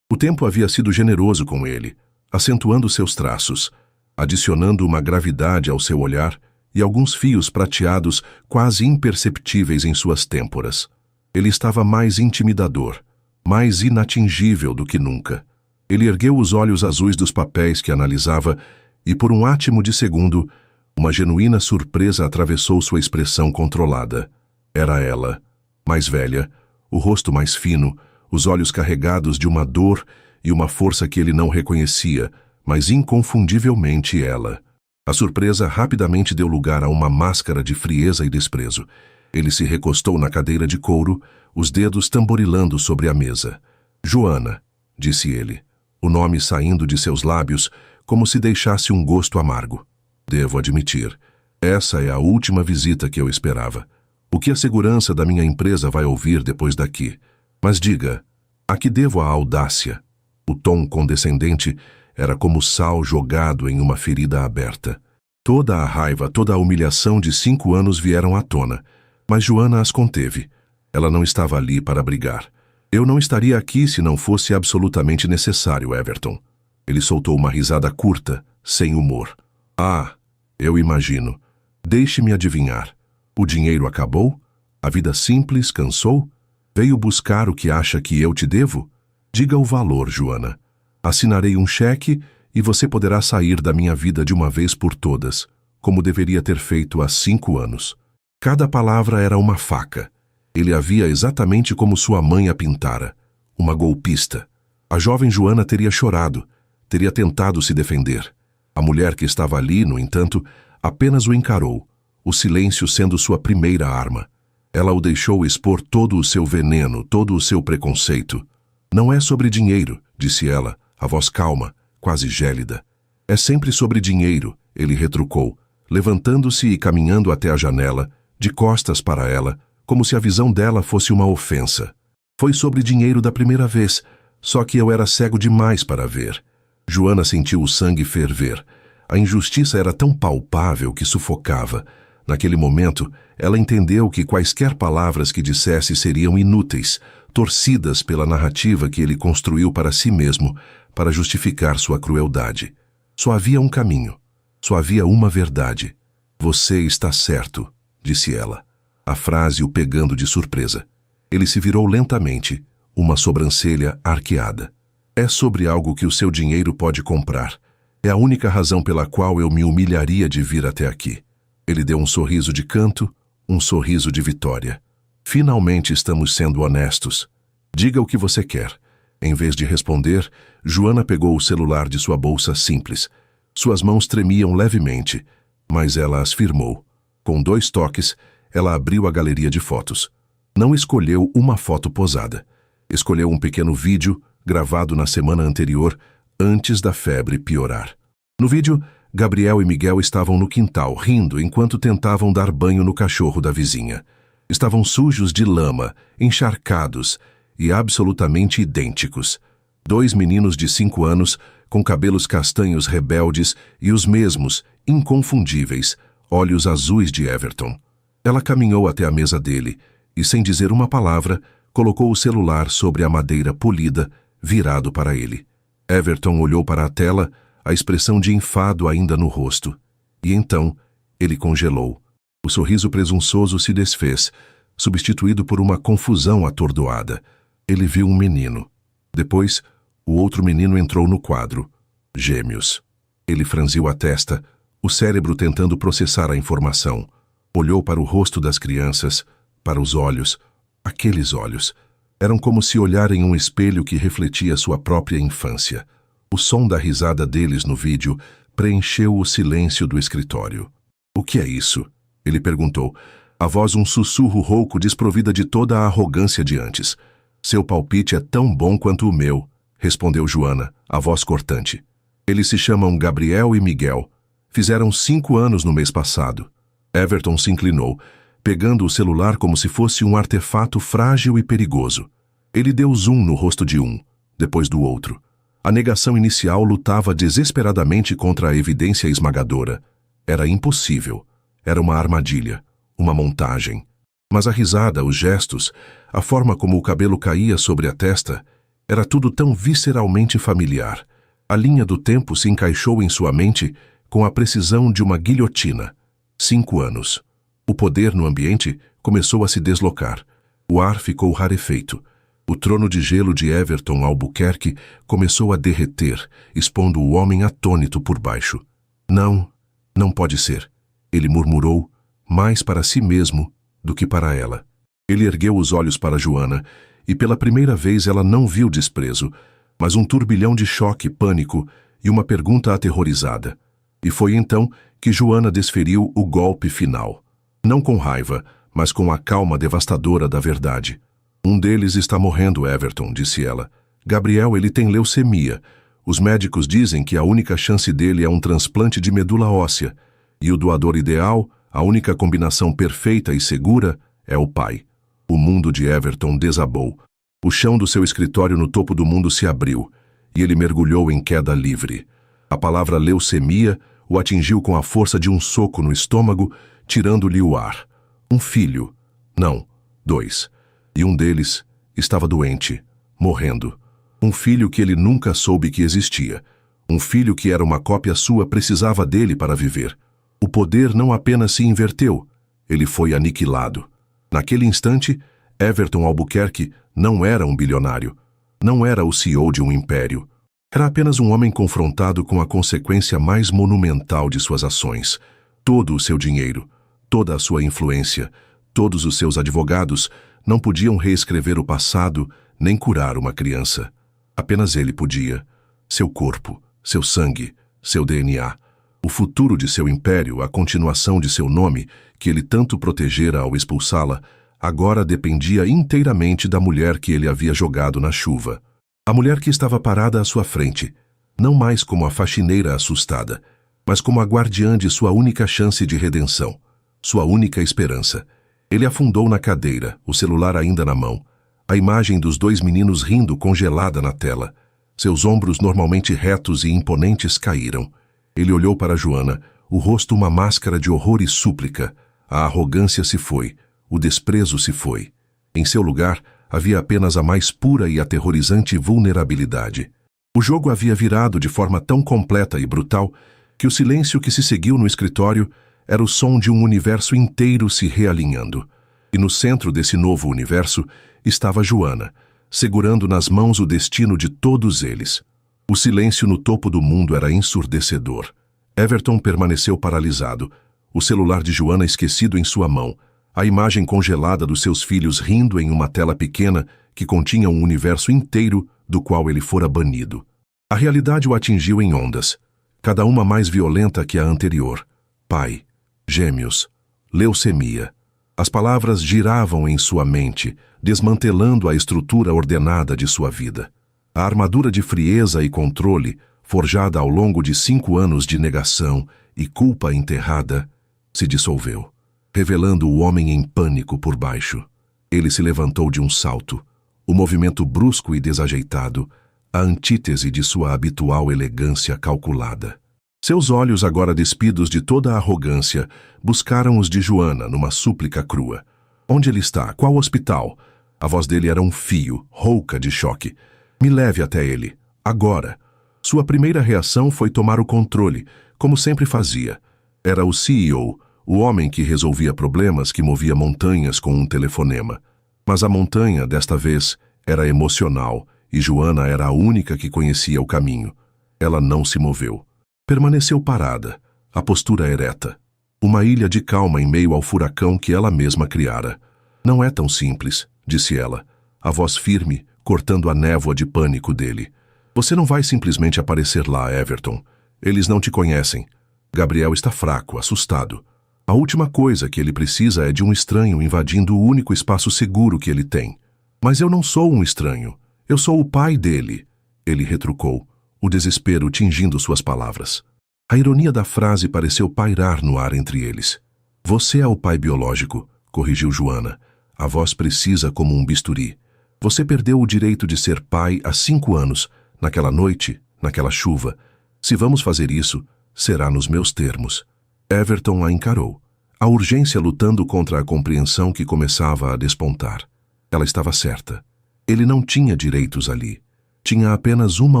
O tempo havia sido generoso com ele, acentuando seus traços, adicionando uma gravidade ao seu olhar e alguns fios prateados quase imperceptíveis em suas têmporas. Ele estava mais intimidador, mais inatingível do que nunca. Ele ergueu os olhos azuis dos papéis que analisava e, por um átimo de segundo, uma genuína surpresa atravessou sua expressão controlada. Era ela, mais velha, o rosto mais fino, os olhos carregados de uma dor e uma força que ele não reconhecia, mas inconfundivelmente ela. A surpresa rapidamente deu lugar a uma máscara de frieza e desprezo. Ele se recostou na cadeira de couro, os dedos tamborilando sobre a mesa. Joana, disse ele, o nome saindo de seus lábios como se deixasse um gosto amargo. Devo admitir, essa é a última visita que eu esperava. O que a segurança da minha empresa vai ouvir depois daqui? Mas diga, a que devo a audácia? O tom condescendente era como sal jogado em uma ferida aberta. Toda a raiva, toda a humilhação de 5 anos vieram à tona, mas Joana as conteve. Ela não estava ali para brigar. Eu não estaria aqui se não fosse absolutamente necessário, Everton. Ele soltou uma risada curta, sem humor. Ah, eu imagino. Deixe-me adivinhar. O dinheiro acabou? A vida simples cansou? Veio buscar o que acha que eu te devo? Diga o valor, Joana. Assinarei um cheque e você poderá sair da minha vida de uma vez por todas, como deveria ter feito há 5 anos. Cada palavra era uma faca. Ele a via exatamente como sua mãe a pintara, uma golpista. A jovem Joana teria chorado, teria tentado se defender. A mulher que estava ali, no entanto, apenas o encarou, o silêncio sendo sua primeira arma. Ela o deixou expor todo o seu veneno, todo o seu preconceito. Não é sobre dinheiro, disse ela, a voz calma, quase gélida. É sempre sobre dinheiro, ele retrucou, levantando-se e caminhando até a janela, de costas para ela, como se a visão dela fosse uma ofensa. Foi sobre dinheiro da primeira vez, só que eu era cego demais para ver. Joana sentiu o sangue ferver. A injustiça era tão palpável que sufocava. Naquele momento, ela entendeu que quaisquer palavras que dissesse seriam inúteis, torcidas pela narrativa que ele construiu para si mesmo, para justificar sua crueldade. Só havia um caminho. Só havia uma verdade. Você está certo, disse ela, a frase o pegando de surpresa. Ele se virou lentamente, uma sobrancelha arqueada. É sobre algo que o seu dinheiro pode comprar. É a única razão pela qual eu me humilharia de vir até aqui. Ele deu um sorriso de canto, um sorriso de vitória. Finalmente estamos sendo honestos. Diga o que você quer. Em vez de responder, Joana pegou o celular de sua bolsa simples. Suas mãos tremiam levemente, mas ela as firmou. Com 2 toques, ela abriu a galeria de fotos. Não escolheu uma foto posada. Escolheu um pequeno vídeo gravado na semana anterior, antes da febre piorar. No vídeo, Gabriel e Miguel estavam no quintal, rindo enquanto tentavam dar banho no cachorro da vizinha. Estavam sujos de lama, encharcados e absolutamente idênticos. 2 meninos de 5 anos, com cabelos castanhos rebeldes e os mesmos, inconfundíveis, olhos azuis de Everton. Ela caminhou até a mesa dele e, sem dizer uma palavra, colocou o celular sobre a madeira polida, virado para ele. Everton olhou para a tela, a expressão de enfado ainda no rosto. E então, ele congelou. O sorriso presunçoso se desfez, substituído por uma confusão atordoada. Ele viu um menino. Depois, o outro menino entrou no quadro. Gêmeos. Ele franziu a testa, o cérebro tentando processar a informação. Olhou para o rosto das crianças, para os olhos. Aqueles olhos. Eram como se olhar em um espelho que refletia sua própria infância. O som da risada deles no vídeo preencheu o silêncio do escritório. "O que é isso?" ele perguntou, a voz um sussurro rouco desprovida de toda a arrogância de antes. "Seu palpite é tão bom quanto o meu", respondeu Joana, a voz cortante. "Eles se chamam Gabriel e Miguel. Fizeram 5 anos no mês passado." Everton se inclinou, pegando o celular como se fosse um artefato frágil e perigoso. Ele deu zoom no rosto de um, depois do outro. A negação inicial lutava desesperadamente contra a evidência esmagadora. Era impossível. Era uma armadilha, uma montagem. Mas a risada, os gestos, a forma como o cabelo caía sobre a testa, era tudo tão visceralmente familiar. A linha do tempo se encaixou em sua mente com a precisão de uma guilhotina. 5 anos. O poder no ambiente começou a se deslocar. O ar ficou rarefeito. O trono de gelo de Everton Albuquerque começou a derreter, expondo o homem atônito por baixo. "Não, não pode ser", ele murmurou, mais para si mesmo do que para ela. Ele ergueu os olhos para Joana, e pela primeira vez ela não viu desprezo, mas um turbilhão de choque, pânico e uma pergunta aterrorizada. E foi então que Joana desferiu o golpe final. Não com raiva, mas com a calma devastadora da verdade. "Um deles está morrendo, Everton", disse ela. "Gabriel, ele tem leucemia. Os médicos dizem que a única chance dele é um transplante de medula óssea. E o doador ideal, a única combinação perfeita e segura, é o pai." O mundo de Everton desabou. O chão do seu escritório no topo do mundo se abriu, e ele mergulhou em queda livre. A palavra leucemia o atingiu com a força de um soco no estômago, tirando-lhe o ar. Um filho. Não, 2. E um deles estava doente, morrendo. Um filho que ele nunca soube que existia. Um filho que era uma cópia sua, precisava dele para viver. O poder não apenas se inverteu, ele foi aniquilado. Naquele instante, Everton Albuquerque não era um bilionário. Não era o CEO de um império. Era apenas um homem confrontado com a consequência mais monumental de suas ações. Todo o seu dinheiro, toda a sua influência, todos os seus advogados não podiam reescrever o passado nem curar uma criança. Apenas ele podia. Seu corpo, seu sangue, seu DNA. O futuro de seu império, a continuação de seu nome, que ele tanto protegera ao expulsá-la, agora dependia inteiramente da mulher que ele havia jogado na chuva. A mulher que estava parada à sua frente, não mais como a faxineira assustada, mas como a guardiã de sua única chance de redenção, sua única esperança. Ele afundou na cadeira, o celular ainda na mão, a imagem dos 2 meninos rindo congelada na tela. Seus ombros normalmente retos e imponentes caíram. Ele olhou para Joana, o rosto uma máscara de horror e súplica. A arrogância se foi, o desprezo se foi. Em seu lugar, havia apenas a mais pura e aterrorizante vulnerabilidade. O jogo havia virado de forma tão completa e brutal que o silêncio que se seguiu no escritório era o som de um universo inteiro se realinhando. E no centro desse novo universo estava Joana, segurando nas mãos o destino de todos eles. O silêncio no topo do mundo era ensurdecedor. Everton permaneceu paralisado, o celular de Joana esquecido em sua mão, a imagem congelada dos seus filhos rindo em uma tela pequena que continha um universo inteiro do qual ele fora banido. A realidade o atingiu em ondas, cada uma mais violenta que a anterior. Pai, gêmeos, leucemia. As palavras giravam em sua mente, desmantelando a estrutura ordenada de sua vida. A armadura de frieza e controle, forjada ao longo de 5 anos de negação e culpa enterrada, se dissolveu, revelando o homem em pânico por baixo. Ele se levantou de um salto, o movimento brusco e desajeitado, a antítese de sua habitual elegância calculada. Seus olhos, agora despidos de toda a arrogância, buscaram os de Joana numa súplica crua. "Onde ele está? Qual hospital?" A voz dele era um fio, rouca de choque. Me leve até ele, agora. Sua primeira reação foi tomar o controle, como sempre fazia. Era o CEO, o homem que resolvia problemas, que movia montanhas com um telefonema. Mas a montanha, desta vez, era emocional, e Joana era a única que conhecia o caminho. Ela não se moveu. Permaneceu parada, a postura ereta. Uma ilha de calma em meio ao furacão que ela mesma criara. Não é tão simples, disse ela, a voz firme, cortando a névoa de pânico dele. Você não vai simplesmente aparecer lá, Everton. Eles não te conhecem. Gabriel está fraco, assustado. A última coisa que ele precisa é de um estranho invadindo o único espaço seguro que ele tem. Mas eu não sou um estranho. Eu sou o pai dele. Ele retrucou, o desespero tingindo suas palavras. A ironia da frase pareceu pairar no ar entre eles. Você é o pai biológico, corrigiu Joana, a voz precisa como um bisturi. Você perdeu o direito de ser pai há 5 anos, naquela noite, naquela chuva. Se vamos fazer isso, será nos meus termos. Everton a encarou, a urgência lutando contra a compreensão que começava a despontar. Ela estava certa. Ele não tinha direitos ali. Tinha apenas uma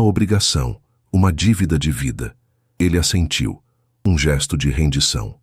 obrigação, uma dívida de vida. Ele assentiu, um gesto de rendição.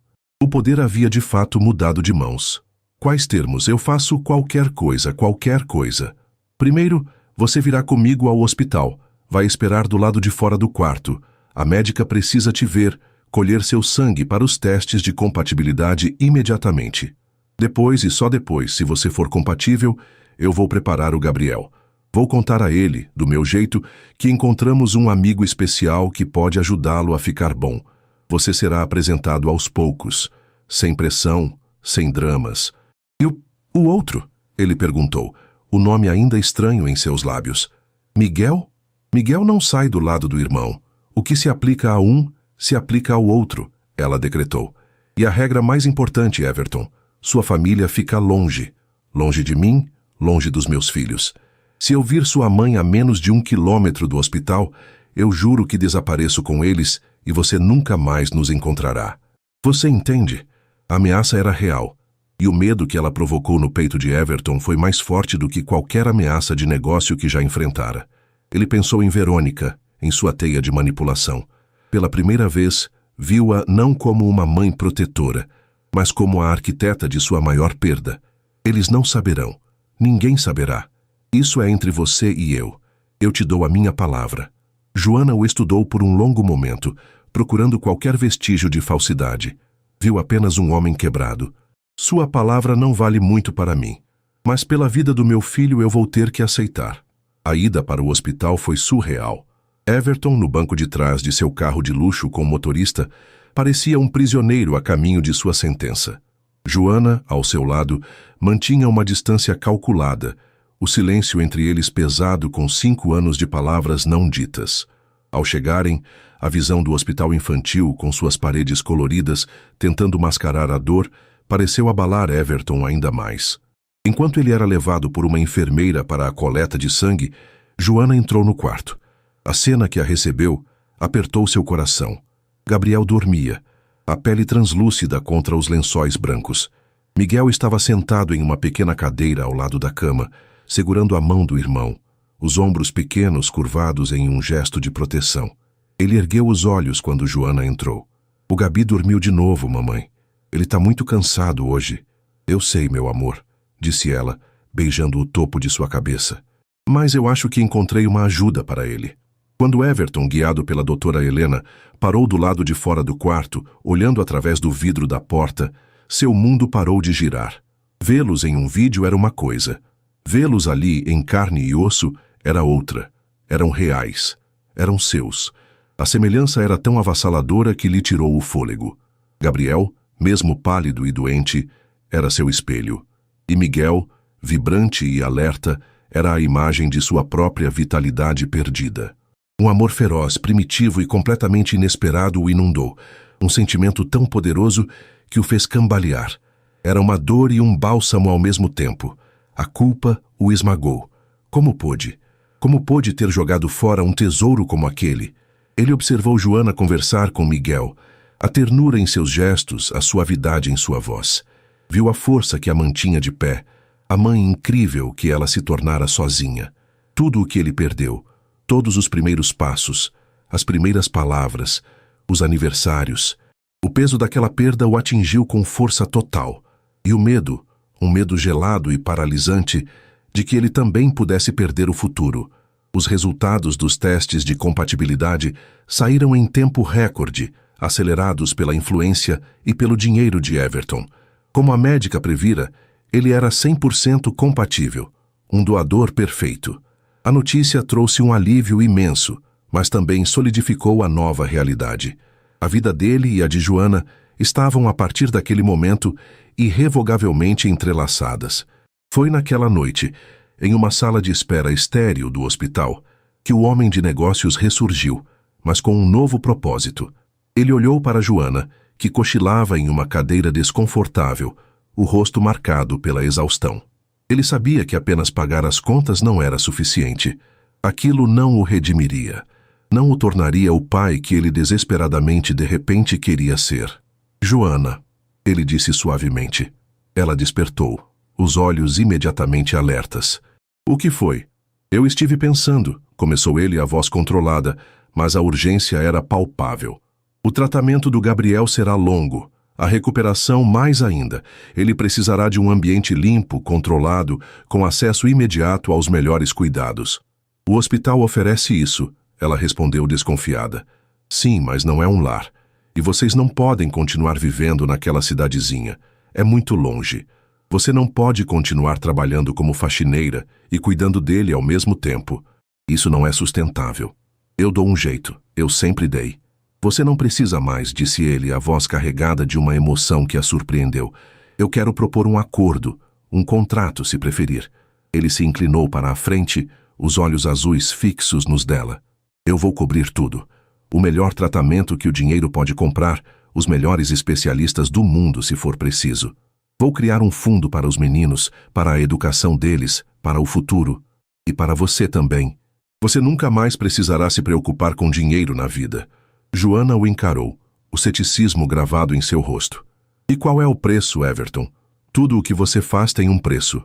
O poder havia de fato mudado de mãos. Quais termos? Eu faço qualquer coisa, qualquer coisa. Primeiro, você virá comigo ao hospital. Vai esperar do lado de fora do quarto. A médica precisa te ver, colher seu sangue para os testes de compatibilidade imediatamente. Depois e só depois, se você for compatível, eu vou preparar o Gabriel. Vou contar a ele, do meu jeito, que encontramos um amigo especial que pode ajudá-lo a ficar bom. Você será apresentado aos poucos, sem pressão, sem dramas. E o outro? Ele perguntou, o nome ainda estranho em seus lábios. Miguel? Miguel não sai do lado do irmão. O que se aplica a um, se aplica ao outro, ela decretou. E a regra mais importante, Everton, sua família fica longe. Longe de mim, longe dos meus filhos. Se eu vir sua mãe a menos de 1 quilômetro do hospital, eu juro que desapareço com eles e você nunca mais nos encontrará. Você entende? A ameaça era real, e o medo que ela provocou no peito de Everton foi mais forte do que qualquer ameaça de negócio que já enfrentara. Ele pensou em Verônica, em sua teia de manipulação. Pela primeira vez, viu-a não como uma mãe protetora, mas como a arquiteta de sua maior perda. Eles não saberão. Ninguém saberá. Isso é entre você e eu. Eu te dou a minha palavra. Joana o estudou por um longo momento, procurando qualquer vestígio de falsidade. Viu apenas um homem quebrado. Sua palavra não vale muito para mim, mas pela vida do meu filho eu vou ter que aceitar. A ida para o hospital foi surreal. Everton, no banco de trás de seu carro de luxo com o motorista, parecia um prisioneiro a caminho de sua sentença. Joana, ao seu lado, mantinha uma distância calculada, o silêncio entre eles pesado com 5 anos de palavras não ditas. Ao chegarem, a visão do hospital infantil, com suas paredes coloridas, tentando mascarar a dor, pareceu abalar Everton ainda mais. Enquanto ele era levado por uma enfermeira para a coleta de sangue, Joana entrou no quarto. A cena que a recebeu apertou seu coração. Gabriel dormia, a pele translúcida contra os lençóis brancos. Miguel estava sentado em uma pequena cadeira ao lado da cama, segurando a mão do irmão, os ombros pequenos curvados em um gesto de proteção. Ele ergueu os olhos quando Joana entrou. O Gabi dormiu de novo, mamãe. Ele está muito cansado hoje. Eu sei, meu amor, disse ela, beijando o topo de sua cabeça. Mas eu acho que encontrei uma ajuda para ele. Quando Everton, guiado pela doutora Helena, parou do lado de fora do quarto, olhando através do vidro da porta, seu mundo parou de girar. Vê-los em um vídeo era uma coisa. Vê-los ali, em carne e osso, era outra. Eram reais. Eram seus. A semelhança era tão avassaladora que lhe tirou o fôlego. Gabriel, mesmo pálido e doente, era seu espelho. E Miguel, vibrante e alerta, era a imagem de sua própria vitalidade perdida. Um amor feroz, primitivo e completamente inesperado o inundou. Um sentimento tão poderoso que o fez cambalear. Era uma dor e um bálsamo ao mesmo tempo. A culpa o esmagou. Como pôde? Como pôde ter jogado fora um tesouro como aquele? Ele observou Joana conversar com Miguel, a ternura em seus gestos, a suavidade em sua voz. Viu a força que a mantinha de pé, a mãe incrível que ela se tornara sozinha. Tudo o que ele perdeu, Todos os primeiros passos, as primeiras palavras, os aniversários. O peso daquela perda o atingiu com força total. E o medo, um medo gelado e paralisante, de que ele também pudesse perder o futuro. Os resultados dos testes de compatibilidade saíram em tempo recorde, acelerados pela influência e pelo dinheiro de Everton. Como a médica previra, ele era 100% compatível, um doador perfeito. A notícia trouxe um alívio imenso, mas também solidificou a nova realidade. A vida dele e a de Joana estavam, a partir daquele momento, irrevogavelmente entrelaçadas. Foi naquela noite, em uma sala de espera estéril do hospital, que o homem de negócios ressurgiu, mas com um novo propósito. Ele olhou para Joana, que cochilava em uma cadeira desconfortável, o rosto marcado pela exaustão. Ele sabia que apenas pagar as contas não era suficiente. Aquilo não o redimiria. Não o tornaria o pai que ele desesperadamente de repente queria ser. Joana, ele disse suavemente. Ela despertou, os olhos imediatamente alertas. O que foi? Eu estive pensando, começou ele, a voz controlada, mas a urgência era palpável. O tratamento do Gabriel será longo, a recuperação mais ainda. Ele precisará de um ambiente limpo, controlado, com acesso imediato aos melhores cuidados. O hospital oferece isso, ela respondeu desconfiada. Sim, mas não é um lar. E vocês não podem continuar vivendo naquela cidadezinha. É muito longe. Você não pode continuar trabalhando como faxineira e cuidando dele ao mesmo tempo. Isso não é sustentável. Eu dou um jeito, eu sempre dei. Você não precisa mais, disse ele, a voz carregada de uma emoção que a surpreendeu. Eu quero propor um acordo, um contrato, se preferir. Ele se inclinou para a frente, os olhos azuis fixos nos dela. Eu vou cobrir tudo. O melhor tratamento que o dinheiro pode comprar, os melhores especialistas do mundo, se for preciso. Vou criar um fundo para os meninos, para a educação deles, para o futuro. E para você também. Você nunca mais precisará se preocupar com dinheiro na vida. Joana o encarou, o ceticismo gravado em seu rosto. E qual é o preço, Everton? Tudo o que você faz tem um preço.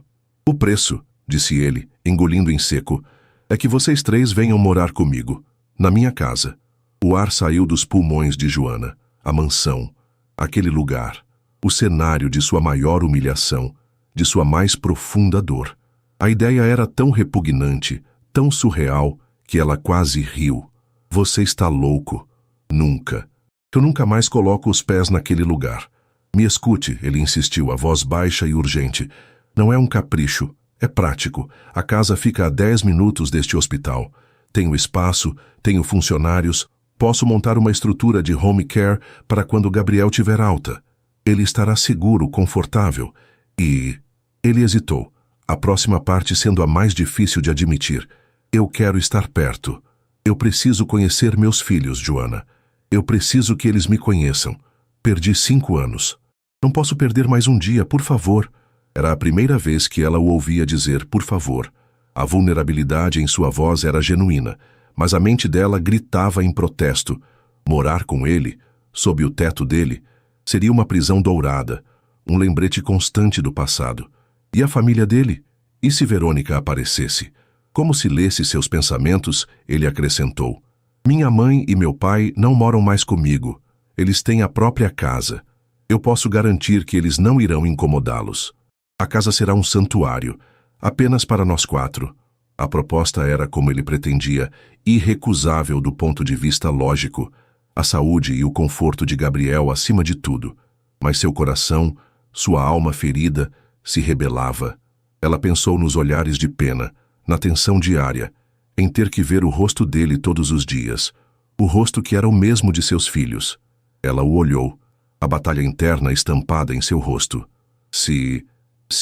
O preço, disse ele, engolindo em seco, é que vocês três venham morar comigo, na minha casa. O ar saiu dos pulmões de Joana, a mansão, aquele lugar, o cenário de sua maior humilhação, de sua mais profunda dor. A ideia era tão repugnante, tão surreal, que ela quase riu. Você está louco. Nunca. Eu nunca mais coloco os pés naquele lugar. Me escute, ele insistiu, a voz baixa e urgente. Não é um capricho, é prático. A casa fica a 10 minutos deste hospital. Tenho espaço, tenho funcionários, posso montar uma estrutura de home care para quando Gabriel tiver alta. Ele estará seguro, confortável. E... Ele hesitou, a próxima parte sendo a mais difícil de admitir. Eu quero estar perto. Eu preciso conhecer meus filhos, Joana. Eu preciso que eles me conheçam. Perdi 5 anos. Não posso perder mais um dia, por favor. Era a primeira vez que ela o ouvia dizer por favor. A vulnerabilidade em sua voz era genuína, mas a mente dela gritava em protesto. Morar com ele, sob o teto dele, seria uma prisão dourada, um lembrete constante do passado. E a família dele? E se Verônica aparecesse? Como se lesse seus pensamentos, ele acrescentou. Minha mãe e meu pai não moram mais comigo. Eles têm a própria casa. Eu posso garantir que eles não irão incomodá-los. A casa será um santuário, apenas para nós 4. A proposta era, como ele pretendia, irrecusável do ponto de vista lógico. A saúde e o conforto de Gabriel acima de tudo. Mas seu coração, sua alma ferida, se rebelava. Ela pensou nos olhares de pena, na tensão diária, em ter que ver o rosto dele todos os dias, o rosto que era o mesmo de seus filhos. Ela o olhou, a batalha interna estampada em seu rosto. Se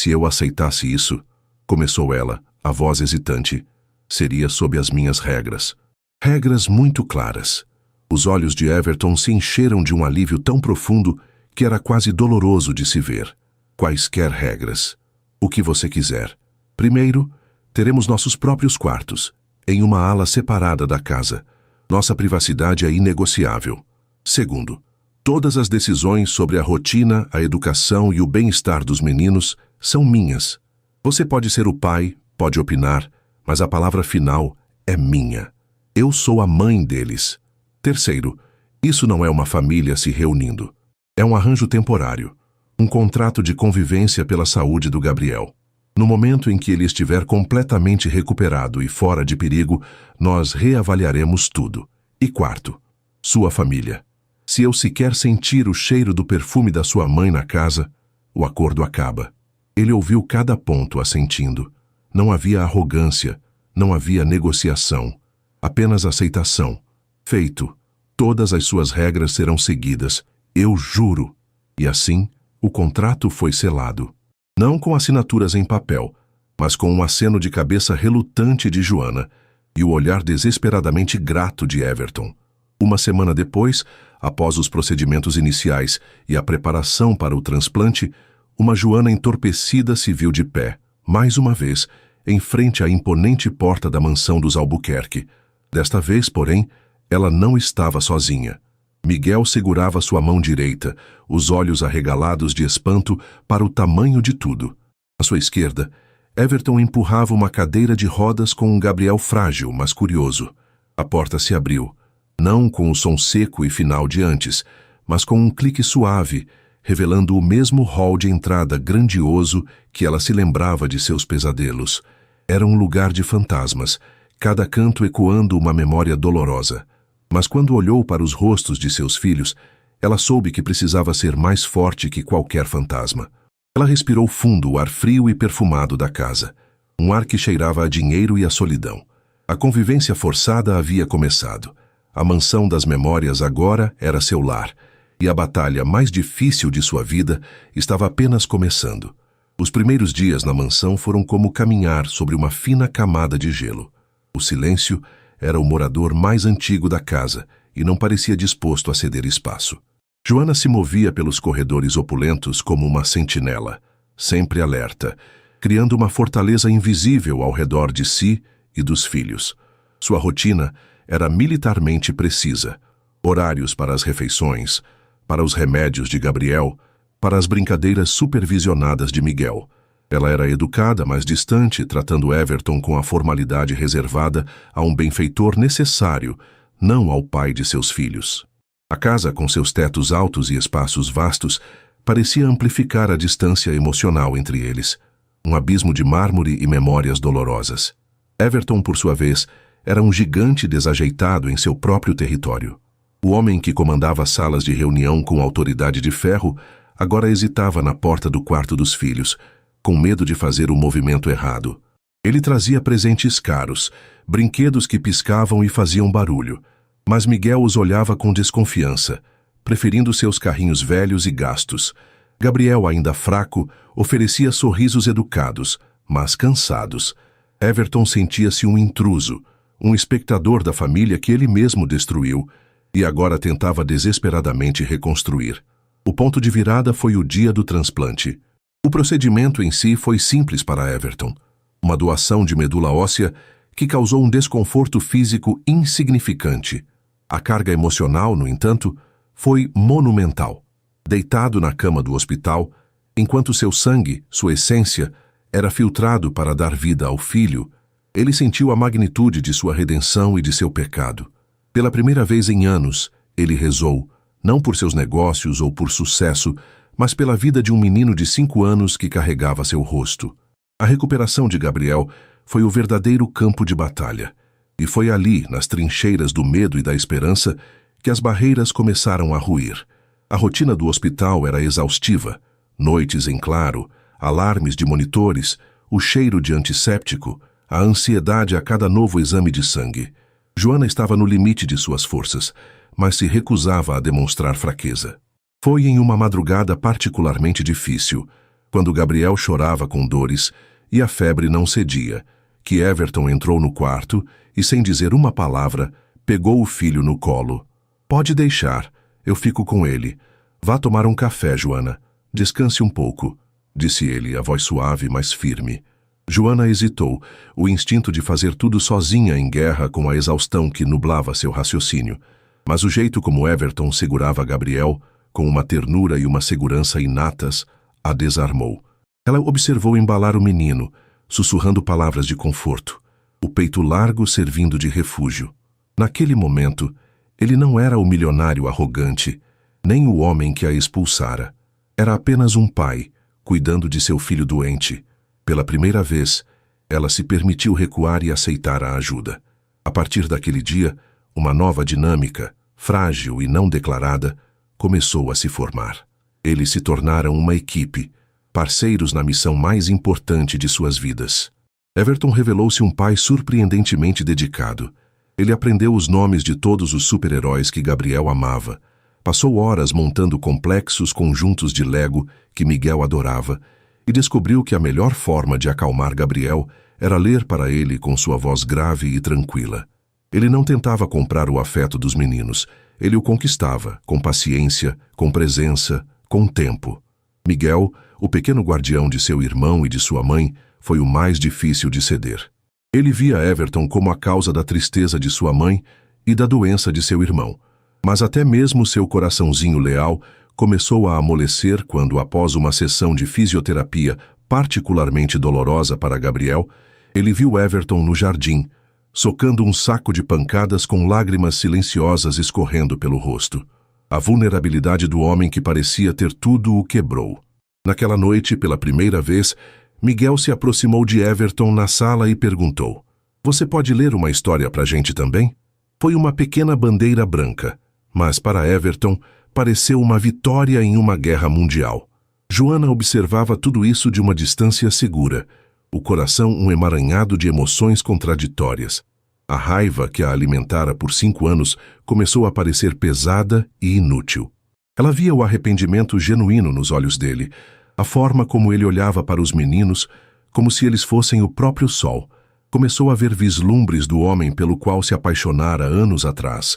eu aceitasse isso, começou ela, a voz hesitante, seria sob as minhas regras. Regras muito claras. Os olhos de Everton se encheram de um alívio tão profundo que era quase doloroso de se ver. Quaisquer regras. O que você quiser. Primeiro, teremos nossos próprios quartos, em uma ala separada da casa. Nossa privacidade é inegociável. Segundo, todas as decisões sobre a rotina, a educação e o bem-estar dos meninos são minhas. Você pode ser o pai, pode opinar, mas a palavra final é minha. Eu sou a mãe deles. Terceiro, isso não é uma família se reunindo. É um arranjo temporário. Um contrato de convivência pela saúde do Gabriel. No momento em que ele estiver completamente recuperado e fora de perigo, nós reavaliaremos tudo. E quarto, sua família. Se eu sequer sentir o cheiro do perfume da sua mãe na casa, o acordo acaba. Ele ouviu cada ponto assentindo. Não havia arrogância, não havia negociação, apenas aceitação. Feito. Todas as suas regras serão seguidas, eu juro. E assim, o contrato foi selado. Não com assinaturas em papel, mas com um aceno de cabeça relutante de Joana e o olhar desesperadamente grato de Everton. Uma semana depois, após os procedimentos iniciais e a preparação para o transplante, uma Joana entorpecida se viu de pé, mais uma vez, em frente à imponente porta da mansão dos Albuquerque. Desta vez, porém, ela não estava sozinha. Miguel segurava sua mão direita, os olhos arregalados de espanto para o tamanho de tudo. À sua esquerda, Everton empurrava uma cadeira de rodas com um Gabriel frágil, mas curioso. A porta se abriu, não com o som seco e final de antes, mas com um clique suave, revelando o mesmo hall de entrada grandioso que ela se lembrava de seus pesadelos. Era um lugar de fantasmas, cada canto ecoando uma memória dolorosa. Mas quando olhou para os rostos de seus filhos, ela soube que precisava ser mais forte que qualquer fantasma. Ela respirou fundo o ar frio e perfumado da casa, um ar que cheirava a dinheiro e a solidão. A convivência forçada havia começado. A mansão das memórias agora era seu lar, e a batalha mais difícil de sua vida estava apenas começando. Os primeiros dias na mansão foram como caminhar sobre uma fina camada de gelo. O silêncio era o morador mais antigo da casa e não parecia disposto a ceder espaço. Joana se movia pelos corredores opulentos como uma sentinela, sempre alerta, criando uma fortaleza invisível ao redor de si e dos filhos. Sua rotina era militarmente precisa. Horários para as refeições, para os remédios de Gabriel, para as brincadeiras supervisionadas de Miguel. Ela era educada, mas distante, tratando Everton com a formalidade reservada a um benfeitor necessário, não ao pai de seus filhos. A casa, com seus tetos altos e espaços vastos, parecia amplificar a distância emocional entre eles, um abismo de mármore e memórias dolorosas. Everton, por sua vez, era um gigante desajeitado em seu próprio território. O homem que comandava as salas de reunião com autoridade de ferro agora hesitava na porta do quarto dos filhos, com medo de fazer o movimento errado. Ele trazia presentes caros, brinquedos que piscavam e faziam barulho, mas Miguel os olhava com desconfiança, preferindo seus carrinhos velhos e gastos. Gabriel, ainda fraco, oferecia sorrisos educados, mas cansados. Everton sentia-se um intruso, um espectador da família que ele mesmo destruiu, e agora tentava desesperadamente reconstruir. O ponto de virada foi o dia do transplante. O procedimento em si foi simples para Everton. Uma doação de medula óssea que causou um desconforto físico insignificante. A carga emocional, no entanto, foi monumental. Deitado na cama do hospital, enquanto seu sangue, sua essência, era filtrado para dar vida ao filho, ele sentiu a magnitude de sua redenção e de seu pecado. Pela primeira vez em anos, ele rezou, não por seus negócios ou por sucesso, mas pela vida de um menino de 5 anos que carregava seu rosto. A recuperação de Gabriel foi o verdadeiro campo de batalha, e foi ali, nas trincheiras do medo e da esperança, que as barreiras começaram a ruir. A rotina do hospital era exaustiva, noites em claro, alarmes de monitores, o cheiro de antisséptico, a ansiedade a cada novo exame de sangue. Joana estava no limite de suas forças, mas se recusava a demonstrar fraqueza. Foi em uma madrugada particularmente difícil, quando Gabriel chorava com dores e a febre não cedia, que Everton entrou no quarto e, sem dizer uma palavra, pegou o filho no colo. "Pode deixar, eu fico com ele. Vá tomar um café, Joana. Descanse um pouco", disse ele, a voz suave, mas firme. Joana hesitou, o instinto de fazer tudo sozinha em guerra com a exaustão que nublava seu raciocínio. Mas o jeito como Everton segurava Gabriel, com uma ternura e uma segurança inatas, a desarmou. Ela observou embalar o menino, sussurrando palavras de conforto, o peito largo servindo de refúgio. Naquele momento, ele não era o milionário arrogante, nem o homem que a expulsara. Era apenas um pai, cuidando de seu filho doente. Pela primeira vez, ela se permitiu recuar e aceitar a ajuda. A partir daquele dia, uma nova dinâmica, frágil e não declarada, começou a se formar. Eles se tornaram uma equipe, parceiros na missão mais importante de suas vidas. Everton revelou-se um pai surpreendentemente dedicado. Ele aprendeu os nomes de todos os super-heróis que Gabriel amava. Passou horas montando complexos conjuntos de Lego que Miguel adorava e descobriu que a melhor forma de acalmar Gabriel era ler para ele com sua voz grave e tranquila. Ele não tentava comprar o afeto dos meninos. Ele o conquistava, com paciência, com presença, com tempo. Miguel, o pequeno guardião de seu irmão e de sua mãe, foi o mais difícil de ceder. Ele via Everton como a causa da tristeza de sua mãe e da doença de seu irmão. Mas até mesmo seu coraçãozinho leal começou a amolecer quando, após uma sessão de fisioterapia particularmente dolorosa para Gabriel, ele viu Everton no jardim, socando um saco de pancadas com lágrimas silenciosas escorrendo pelo rosto. A vulnerabilidade do homem que parecia ter tudo o quebrou. Naquela noite, pela primeira vez, Miguel se aproximou de Everton na sala e perguntou: "Você pode ler uma história pra gente também?" Foi uma pequena bandeira branca, mas para Everton pareceu uma vitória em uma guerra mundial. Joana observava tudo isso de uma distância segura, o coração um emaranhado de emoções contraditórias. A raiva que a alimentara por 5 anos começou a parecer pesada e inútil. Ela via o arrependimento genuíno nos olhos dele, a forma como ele olhava para os meninos, como se eles fossem o próprio sol. Começou a ver vislumbres do homem pelo qual se apaixonara anos atrás,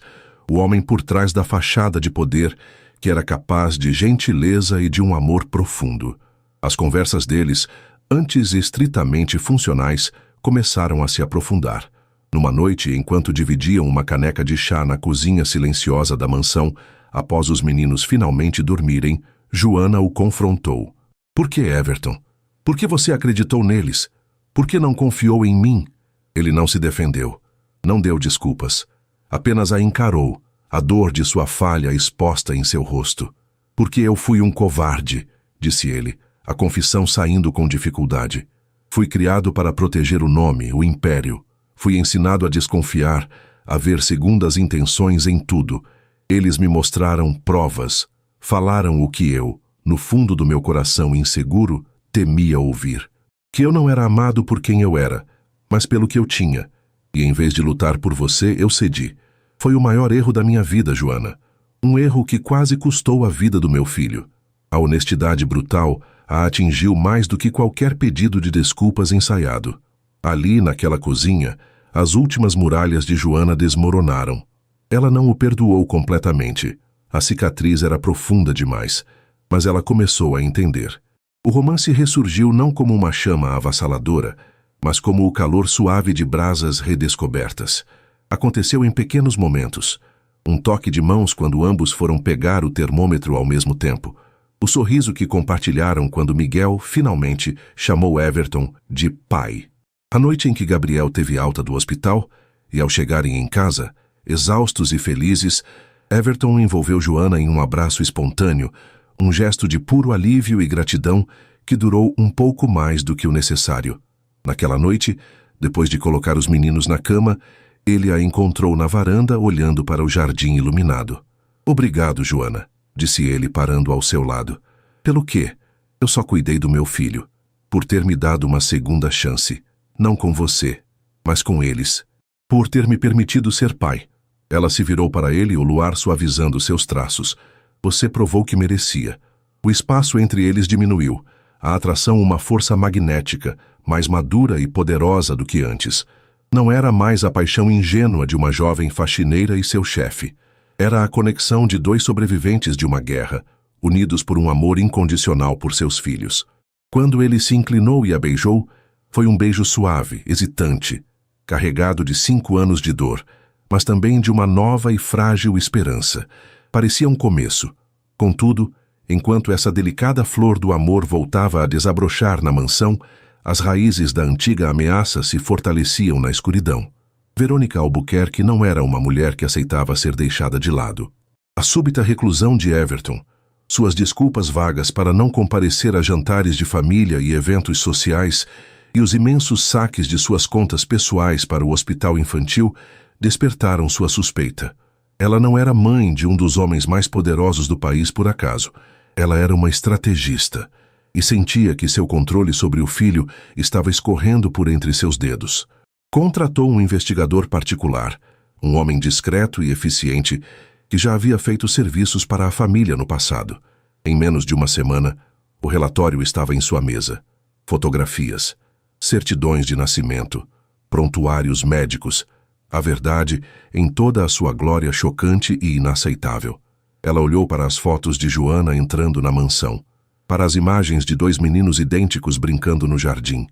o homem por trás da fachada de poder, que era capaz de gentileza e de um amor profundo. As conversas deles, antes estritamente funcionais, começaram a se aprofundar. Numa noite, enquanto dividiam uma caneca de chá na cozinha silenciosa da mansão, após os meninos finalmente dormirem, Joana o confrontou. "Por que, Everton? Por que você acreditou neles? Por que não confiou em mim?" Ele não se defendeu. Não deu desculpas. Apenas a encarou, a dor de sua falha exposta em seu rosto. "Porque eu fui um covarde", disse ele, a confissão saindo com dificuldade. "Fui criado para proteger o nome, o império. Fui ensinado a desconfiar, a ver segundas intenções em tudo. Eles me mostraram provas, falaram o que eu, no fundo do meu coração inseguro, temia ouvir. Que eu não era amado por quem eu era, mas pelo que eu tinha. E em vez de lutar por você, eu cedi. Foi o maior erro da minha vida, Joana. Um erro que quase custou a vida do meu filho. A honestidade brutal a atingiu mais do que qualquer pedido de desculpas ensaiado. Ali, naquela cozinha, as últimas muralhas de Joana desmoronaram. Ela não o perdoou completamente. A cicatriz era profunda demais, mas ela começou a entender. O romance ressurgiu não como uma chama avassaladora, mas como o calor suave de brasas redescobertas. Aconteceu em pequenos momentos. Um toque de mãos quando ambos foram pegar o termômetro ao mesmo tempo. O sorriso que compartilharam quando Miguel, finalmente, chamou Everton de pai. A noite em que Gabriel teve alta do hospital, e ao chegarem em casa, exaustos e felizes, Everton envolveu Joana em um abraço espontâneo, um gesto de puro alívio e gratidão que durou um pouco mais do que o necessário. Naquela noite, depois de colocar os meninos na cama, ele a encontrou na varanda olhando para o jardim iluminado. "Obrigado, Joana", disse ele parando ao seu lado. "Pelo quê? Eu só cuidei do meu filho. Por ter me dado uma segunda chance. Não com você, mas com eles. Por ter me permitido ser pai." Ela se virou para ele, o luar suavizando seus traços. "Você provou que merecia." O espaço entre eles diminuiu. A atração uma força magnética, mais madura e poderosa do que antes. Não era mais a paixão ingênua de uma jovem faxineira e seu chefe. Era a conexão de 2 sobreviventes de uma guerra, unidos por um amor incondicional por seus filhos. Quando ele se inclinou e a beijou, foi um beijo suave, hesitante, carregado de 5 anos de dor, mas também de uma nova e frágil esperança. Parecia um começo. Contudo, enquanto essa delicada flor do amor voltava a desabrochar na mansão, as raízes da antiga ameaça se fortaleciam na escuridão. Verônica Albuquerque não era uma mulher que aceitava ser deixada de lado. A súbita reclusão de Everton, suas desculpas vagas para não comparecer a jantares de família e eventos sociais e os imensos saques de suas contas pessoais para o hospital infantil despertaram sua suspeita. Ela não era mãe de um dos homens mais poderosos do país por acaso. Ela era uma estrategista e sentia que seu controle sobre o filho estava escorrendo por entre seus dedos. Contratou um investigador particular, um homem discreto e eficiente que já havia feito serviços para a família no passado. Em menos de uma semana, o relatório estava em sua mesa. Fotografias, certidões de nascimento, prontuários médicos, a verdade em toda a sua glória chocante e inaceitável. Ela olhou para as fotos de Joana entrando na mansão, para as imagens de 2 meninos idênticos brincando no jardim.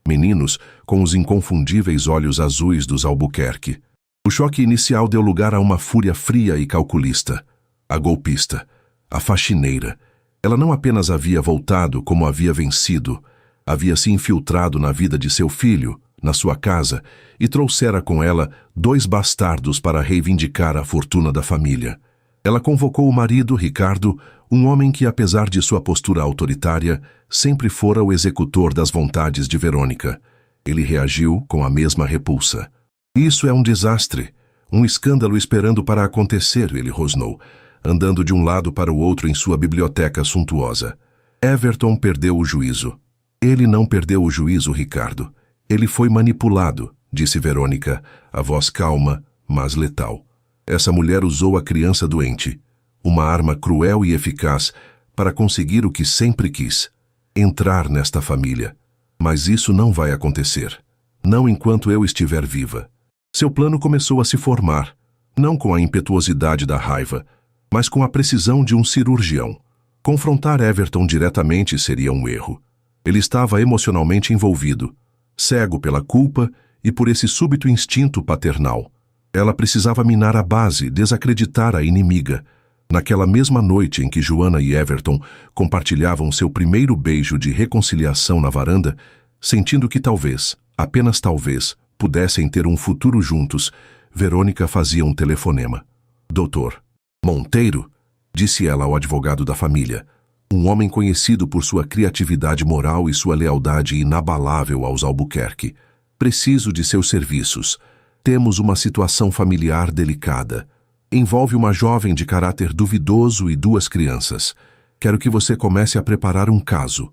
Meninos com os inconfundíveis olhos azuis dos Albuquerque. O choque inicial deu lugar a uma fúria fria e calculista. A golpista, a faxineira. Ela não apenas havia voltado, como havia vencido, havia se infiltrado na vida de seu filho, na sua casa, e trouxera com ela 2 bastardos para reivindicar a fortuna da família. Ela convocou o marido, Ricardo, um homem que, apesar de sua postura autoritária, sempre fora o executor das vontades de Verônica. Ele reagiu com a mesma repulsa. Isso é um desastre, um escândalo esperando para acontecer, ele rosnou, andando de um lado para o outro em sua biblioteca suntuosa. Everton perdeu o juízo. Ele não perdeu o juízo, Ricardo. Ele foi manipulado, disse Verônica, a voz calma, mas letal. Essa mulher usou a criança doente, uma arma cruel e eficaz, para conseguir o que sempre quis, entrar nesta família. Mas isso não vai acontecer. Não enquanto eu estiver viva. Seu plano começou a se formar, não com a impetuosidade da raiva, mas com a precisão de um cirurgião. Confrontar Everton diretamente seria um erro. Ele estava emocionalmente envolvido, cego pela culpa e por esse súbito instinto paternal. Ela precisava minar a base, desacreditar a inimiga. Naquela mesma noite em que Joana e Everton compartilhavam seu primeiro beijo de reconciliação na varanda, sentindo que talvez, apenas talvez, pudessem ter um futuro juntos, Verônica fazia um telefonema. Doutor Monteiro, disse ela ao advogado da família, um homem conhecido por sua criatividade moral e sua lealdade inabalável aos Albuquerque. Preciso de seus serviços. Temos uma situação familiar delicada. Envolve uma jovem de caráter duvidoso e 2 crianças. Quero que você comece a preparar um caso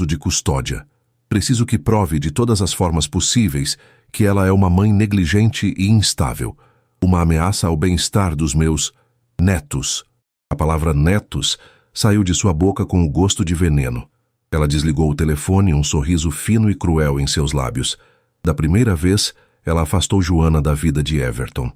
de custódia. Preciso que prove de todas as formas possíveis que ela é uma mãe negligente e instável, uma ameaça ao bem-estar dos meus netos. A palavra netos saiu de sua boca com o gosto de veneno. Ela desligou o telefone, um sorriso fino e cruel em seus lábios. Da primeira vez, ela afastou Joana da vida de Everton.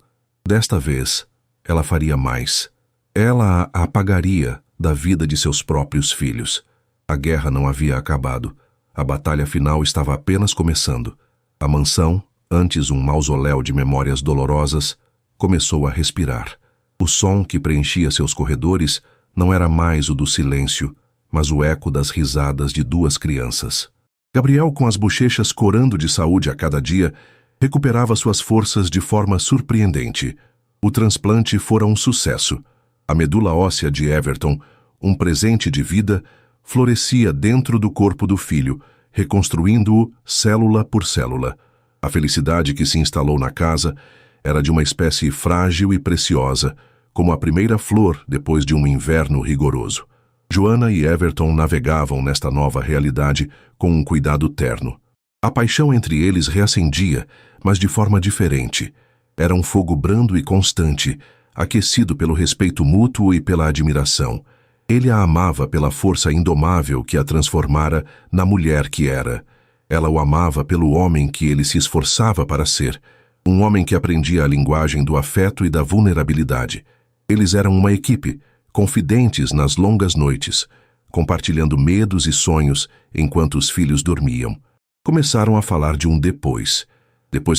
Desta vez, ela faria mais. Ela a apagaria da vida de seus próprios filhos. A guerra não havia acabado. A batalha final estava apenas começando. A mansão, antes um mausoléu de memórias dolorosas, começou a respirar. O som que preenchia seus corredores não era mais o do silêncio, mas o eco das risadas de 2 crianças. Gabriel, com as bochechas corando de saúde a cada dia, recuperava suas forças de forma surpreendente. O transplante fora um sucesso. A medula óssea de Everton, um presente de vida, florescia dentro do corpo do filho, reconstruindo-o célula por célula. A felicidade que se instalou na casa era de uma espécie frágil e preciosa, como a primeira flor depois de um inverno rigoroso. Joana e Everton navegavam nesta nova realidade com um cuidado terno. A paixão entre eles reacendia, mas de forma diferente. Era um fogo brando e constante, aquecido pelo respeito mútuo e pela admiração. Ele a amava pela força indomável que a transformara na mulher que era. Ela o amava pelo homem que ele se esforçava para ser, um homem que aprendia a linguagem do afeto e da vulnerabilidade. Eles eram uma equipe, confidentes nas longas noites, compartilhando medos e sonhos enquanto os filhos dormiam. Começaram a falar de um depois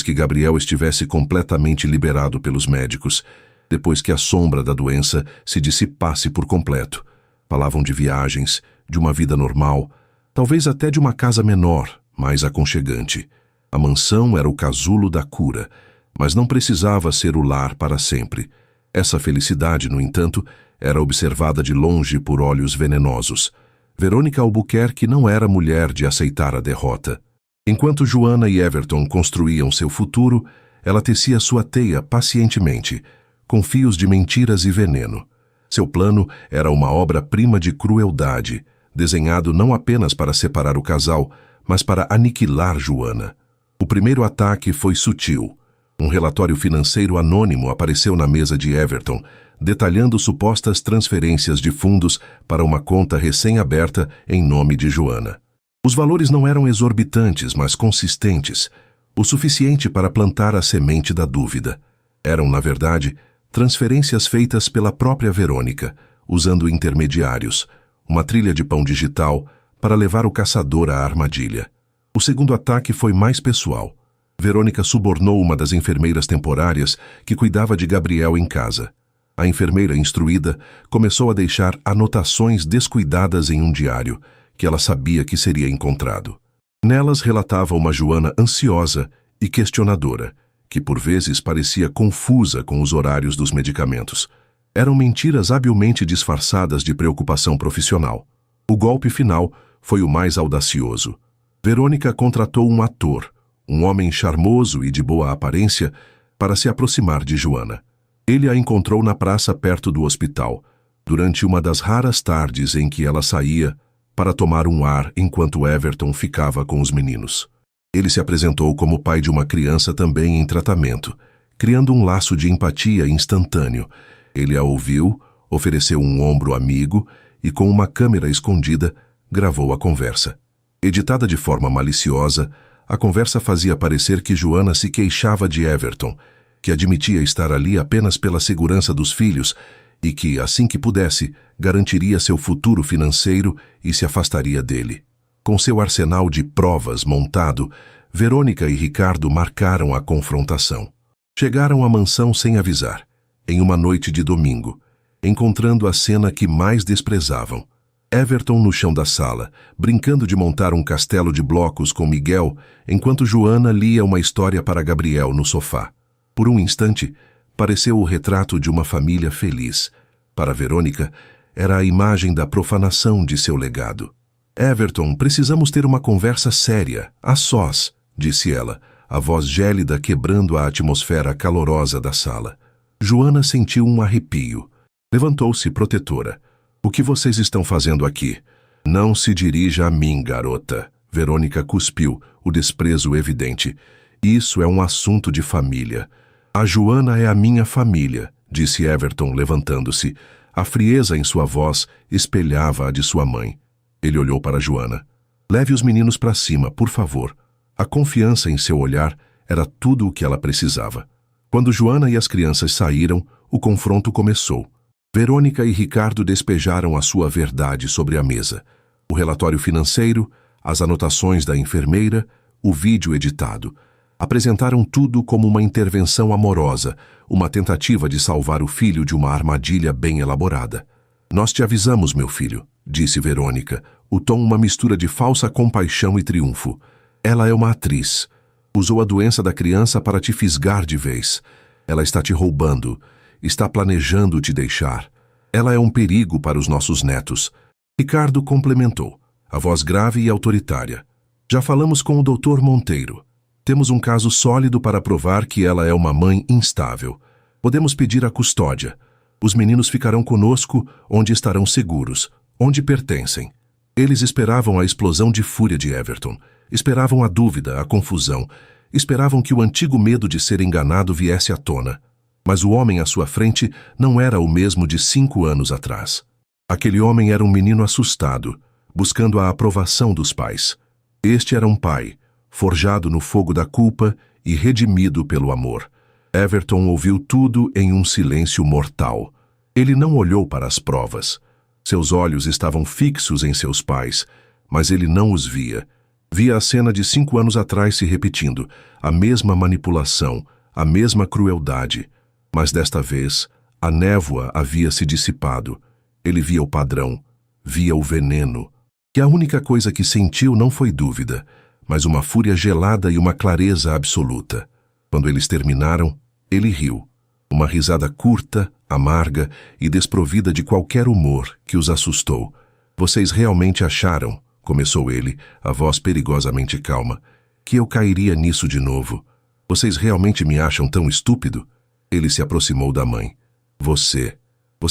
que Gabriel estivesse completamente liberado pelos médicos, depois que a sombra da doença se dissipasse por completo. Falavam de viagens, de uma vida normal, talvez até de uma casa menor, mais aconchegante. A mansão era o casulo da cura, Mas não precisava ser o lar para sempre. Essa felicidade, no entanto, era observada de longe por olhos venenosos. Verônica Albuquerque não era mulher de aceitar a derrota. Enquanto Joana e Everton construíam seu futuro, ela tecia sua teia pacientemente, com fios de mentiras e veneno. Seu plano era uma obra-prima de crueldade, desenhado não apenas para separar o casal, mas para aniquilar Joana. O primeiro ataque foi sutil. Um relatório financeiro anônimo apareceu na mesa de Everton, detalhando supostas transferências de fundos para uma conta recém-aberta em nome de Joana. Os valores não eram exorbitantes, mas consistentes, o suficiente para plantar a semente da dúvida. Eram, na verdade, transferências feitas pela própria Verônica, usando intermediários, uma trilha de pão digital, para levar o caçador à armadilha. O segundo ataque foi mais pessoal. Verônica subornou uma das enfermeiras temporárias que cuidava de Gabriel em casa. A enfermeira instruída começou a deixar anotações descuidadas em um diário, que ela sabia que seria encontrado. Nelas relatava uma Joana ansiosa e questionadora, que por vezes parecia confusa com os horários dos medicamentos. Eram mentiras habilmente disfarçadas de preocupação profissional. O golpe final foi o mais audacioso. Verônica contratou um ator, um homem charmoso e de boa aparência, para se aproximar de Joana. Ele a encontrou na praça perto do hospital, durante uma das raras tardes em que ela saía para tomar um ar enquanto Everton ficava com os meninos. Ele se apresentou como pai de uma criança também em tratamento, criando um laço de empatia instantâneo. Ele a ouviu, ofereceu um ombro amigo e, com uma câmera escondida, gravou a conversa. Editada de forma maliciosa, a conversa fazia parecer que Joana se queixava de Everton, que admitia estar ali apenas pela segurança dos filhos e que, assim que pudesse, garantiria seu futuro financeiro e se afastaria dele. Com seu arsenal de provas montado, Verônica e Ricardo marcaram a confrontação. Chegaram à mansão sem avisar, em uma noite de domingo, encontrando a cena que mais desprezavam. Everton no chão da sala, brincando de montar um castelo de blocos com Miguel, enquanto Joana lia uma história para Gabriel no sofá. Por um instante, pareceu o retrato de uma família feliz. Para Verônica, era a imagem da profanação de seu legado. Everton, precisamos ter uma conversa séria, a sós, disse ela, a voz gélida quebrando a atmosfera calorosa da sala. Joana sentiu um arrepio. Levantou-se protetora. O que vocês estão fazendo aqui? Não se dirija a mim, garota. Verônica cuspiu, o desprezo evidente. Isso é um assunto de família. A Joana é a minha família, disse Everton, levantando-se. A frieza em sua voz espelhava a de sua mãe. Ele olhou para Joana. Leve os meninos para cima, por favor. A confiança em seu olhar era tudo o que ela precisava. Quando Joana e as crianças saíram, o confronto começou. Verônica e Ricardo despejaram a sua verdade sobre a mesa. O relatório financeiro, as anotações da enfermeira, o vídeo editado. Apresentaram tudo como uma intervenção amorosa, uma tentativa de salvar o filho de uma armadilha bem elaborada. Nós te avisamos, meu filho, disse Verônica, o tom uma mistura de falsa compaixão e triunfo. Ela é uma atriz. Usou a doença da criança para te fisgar de vez. Ela está te roubando. Está planejando te deixar. Ela é um perigo para os nossos netos. Ricardo complementou, a voz grave e autoritária. Já falamos com o Dr. Monteiro. Temos um caso sólido para provar que ela é uma mãe instável. Podemos pedir a custódia. Os meninos ficarão conosco onde estarão seguros, onde pertencem. Eles esperavam a explosão de fúria de Everton. Esperavam a dúvida, a confusão. Esperavam que o antigo medo de ser enganado viesse à tona. Mas o homem à sua frente não era o mesmo de 5 anos atrás. Aquele homem era um menino assustado, buscando a aprovação dos pais. Este era um pai, forjado no fogo da culpa e redimido pelo amor. Everton ouviu tudo em um silêncio mortal. Ele não olhou para as provas. Seus olhos estavam fixos em seus pais, mas ele não os via. Via a cena de 5 anos atrás se repetindo, a mesma manipulação, a mesma crueldade. Mas desta vez, a névoa havia se dissipado. Ele via o padrão, via o veneno. E a única coisa que sentiu não foi dúvida, mas uma fúria gelada e uma clareza absoluta. Quando eles terminaram, ele riu. Uma risada curta, amarga e desprovida de qualquer humor que os assustou. Vocês realmente acharam, começou ele, a voz perigosamente calma, que eu cairia nisso de novo? Vocês realmente me acham tão estúpido? Ele se aproximou da mãe. Você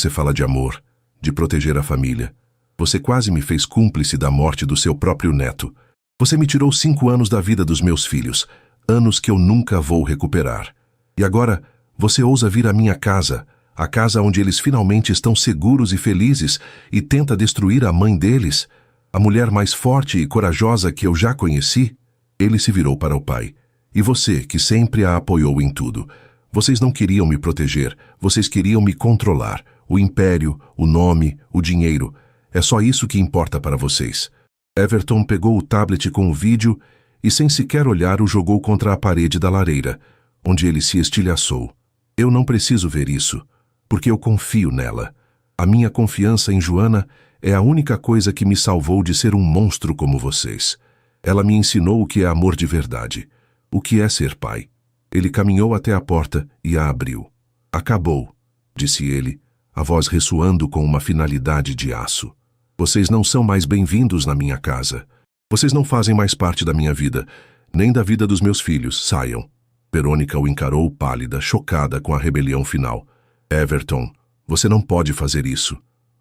fala de amor, de proteger a família. Você quase me fez cúmplice da morte do seu próprio neto. Você me tirou 5 anos da vida dos meus filhos, anos que eu nunca vou recuperar. E agora, você ousa vir à minha casa, a casa onde eles finalmente estão seguros e felizes, e tenta destruir a mãe deles, a mulher mais forte e corajosa que eu já conheci? Ele se virou para o pai. E você, que sempre a apoiou em tudo. Vocês não queriam me proteger, vocês queriam me controlar. O império, o nome, o dinheiro. É só isso que importa para vocês. Everton pegou o tablet com o vídeo e, sem sequer olhar, o jogou contra a parede da lareira, onde ele se estilhaçou. Eu não preciso ver isso, porque eu confio nela. A minha confiança em Joana é a única coisa que me salvou de ser um monstro como vocês. Ela me ensinou o que é amor de verdade, o que é ser pai. Ele caminhou até a porta e a abriu. Acabou, disse ele, a voz ressoando com uma finalidade de aço. Vocês não são mais bem-vindos na minha casa. Vocês não fazem mais parte da minha vida, nem da vida dos meus filhos. Saiam. Verônica o encarou pálida, chocada com a rebelião final. Everton, você não pode fazer isso.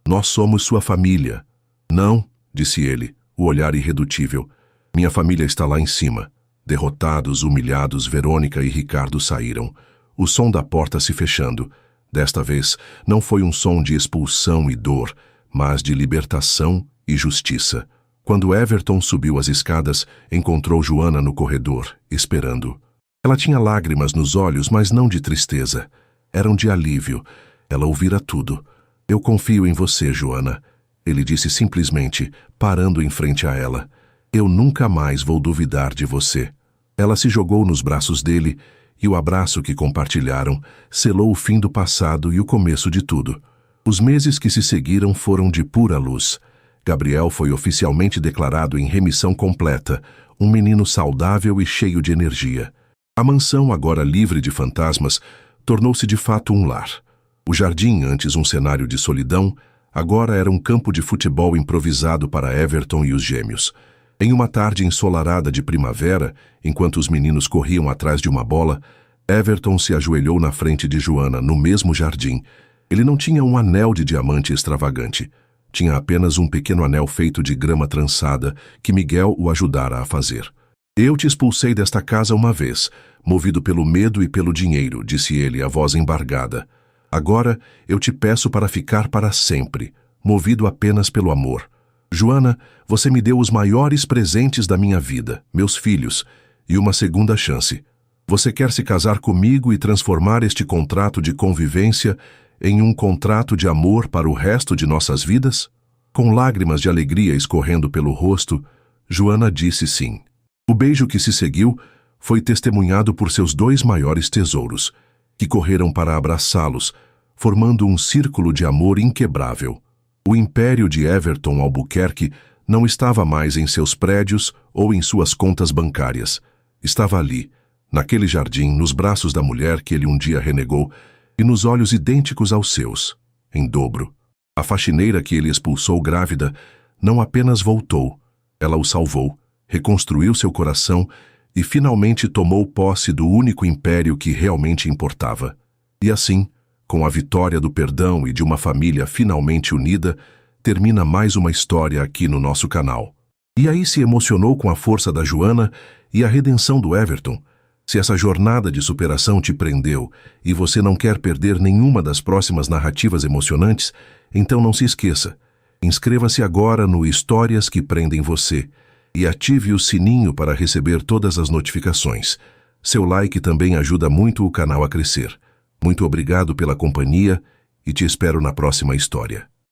Nós somos sua família. Não, disse ele, o olhar irredutível. Minha família está lá em cima. Derrotados, humilhados, Verônica e Ricardo saíram. O som da porta se fechando. Desta vez, não foi um som de expulsão e dor, mas de libertação e justiça. Quando Everton subiu as escadas, encontrou Joana no corredor, esperando. Ela tinha lágrimas nos olhos, mas não de tristeza. Eram de alívio. Ela ouvira tudo. Eu confio em você, Joana. Ele disse simplesmente, parando em frente a ela. Eu nunca mais vou duvidar de você. Ela se jogou nos braços dele, e o abraço que compartilharam selou o fim do passado e o começo de tudo. Os meses que se seguiram foram de pura luz. Gabriel foi oficialmente declarado em remissão completa, um menino saudável e cheio de energia. A mansão, agora livre de fantasmas, tornou-se de fato um lar. O jardim, antes um cenário de solidão, agora era um campo de futebol improvisado para Everton e os gêmeos. Em uma tarde ensolarada de primavera, enquanto os meninos corriam atrás de uma bola, Everton se ajoelhou na frente de Joana, no mesmo jardim. Ele não tinha um anel de diamante extravagante. Tinha apenas um pequeno anel feito de grama trançada que Miguel o ajudara a fazer. Eu te expulsei desta casa uma vez, movido pelo medo e pelo dinheiro, disse ele, a voz embargada. Agora eu te peço para ficar para sempre, movido apenas pelo amor. Joana, você me deu os maiores presentes da minha vida, meus filhos, e uma segunda chance. Você quer se casar comigo e transformar este contrato de convivência em um contrato de amor para o resto de nossas vidas? Com lágrimas de alegria escorrendo pelo rosto, Joana disse sim. O beijo que se seguiu foi testemunhado por seus 2 maiores tesouros, que correram para abraçá-los, formando um círculo de amor inquebrável. O império de Everton Albuquerque não estava mais em seus prédios ou em suas contas bancárias. Estava ali, naquele jardim, nos braços da mulher que ele um dia renegou e nos olhos idênticos aos seus, em dobro. A faxineira que ele expulsou grávida não apenas voltou, ela o salvou, reconstruiu seu coração e finalmente tomou posse do único império que realmente importava. E assim, com a vitória do perdão e de uma família finalmente unida, termina mais uma história aqui no nosso canal. E aí se emocionou com a força da Joana e a redenção do Everton. Se essa jornada de superação te prendeu e você não quer perder nenhuma das próximas narrativas emocionantes, então não se esqueça. Inscreva-se agora no Histórias que Prendem Você e ative o sininho para receber todas as notificações. Seu like também ajuda muito o canal a crescer. Muito obrigado pela companhia e te espero na próxima história.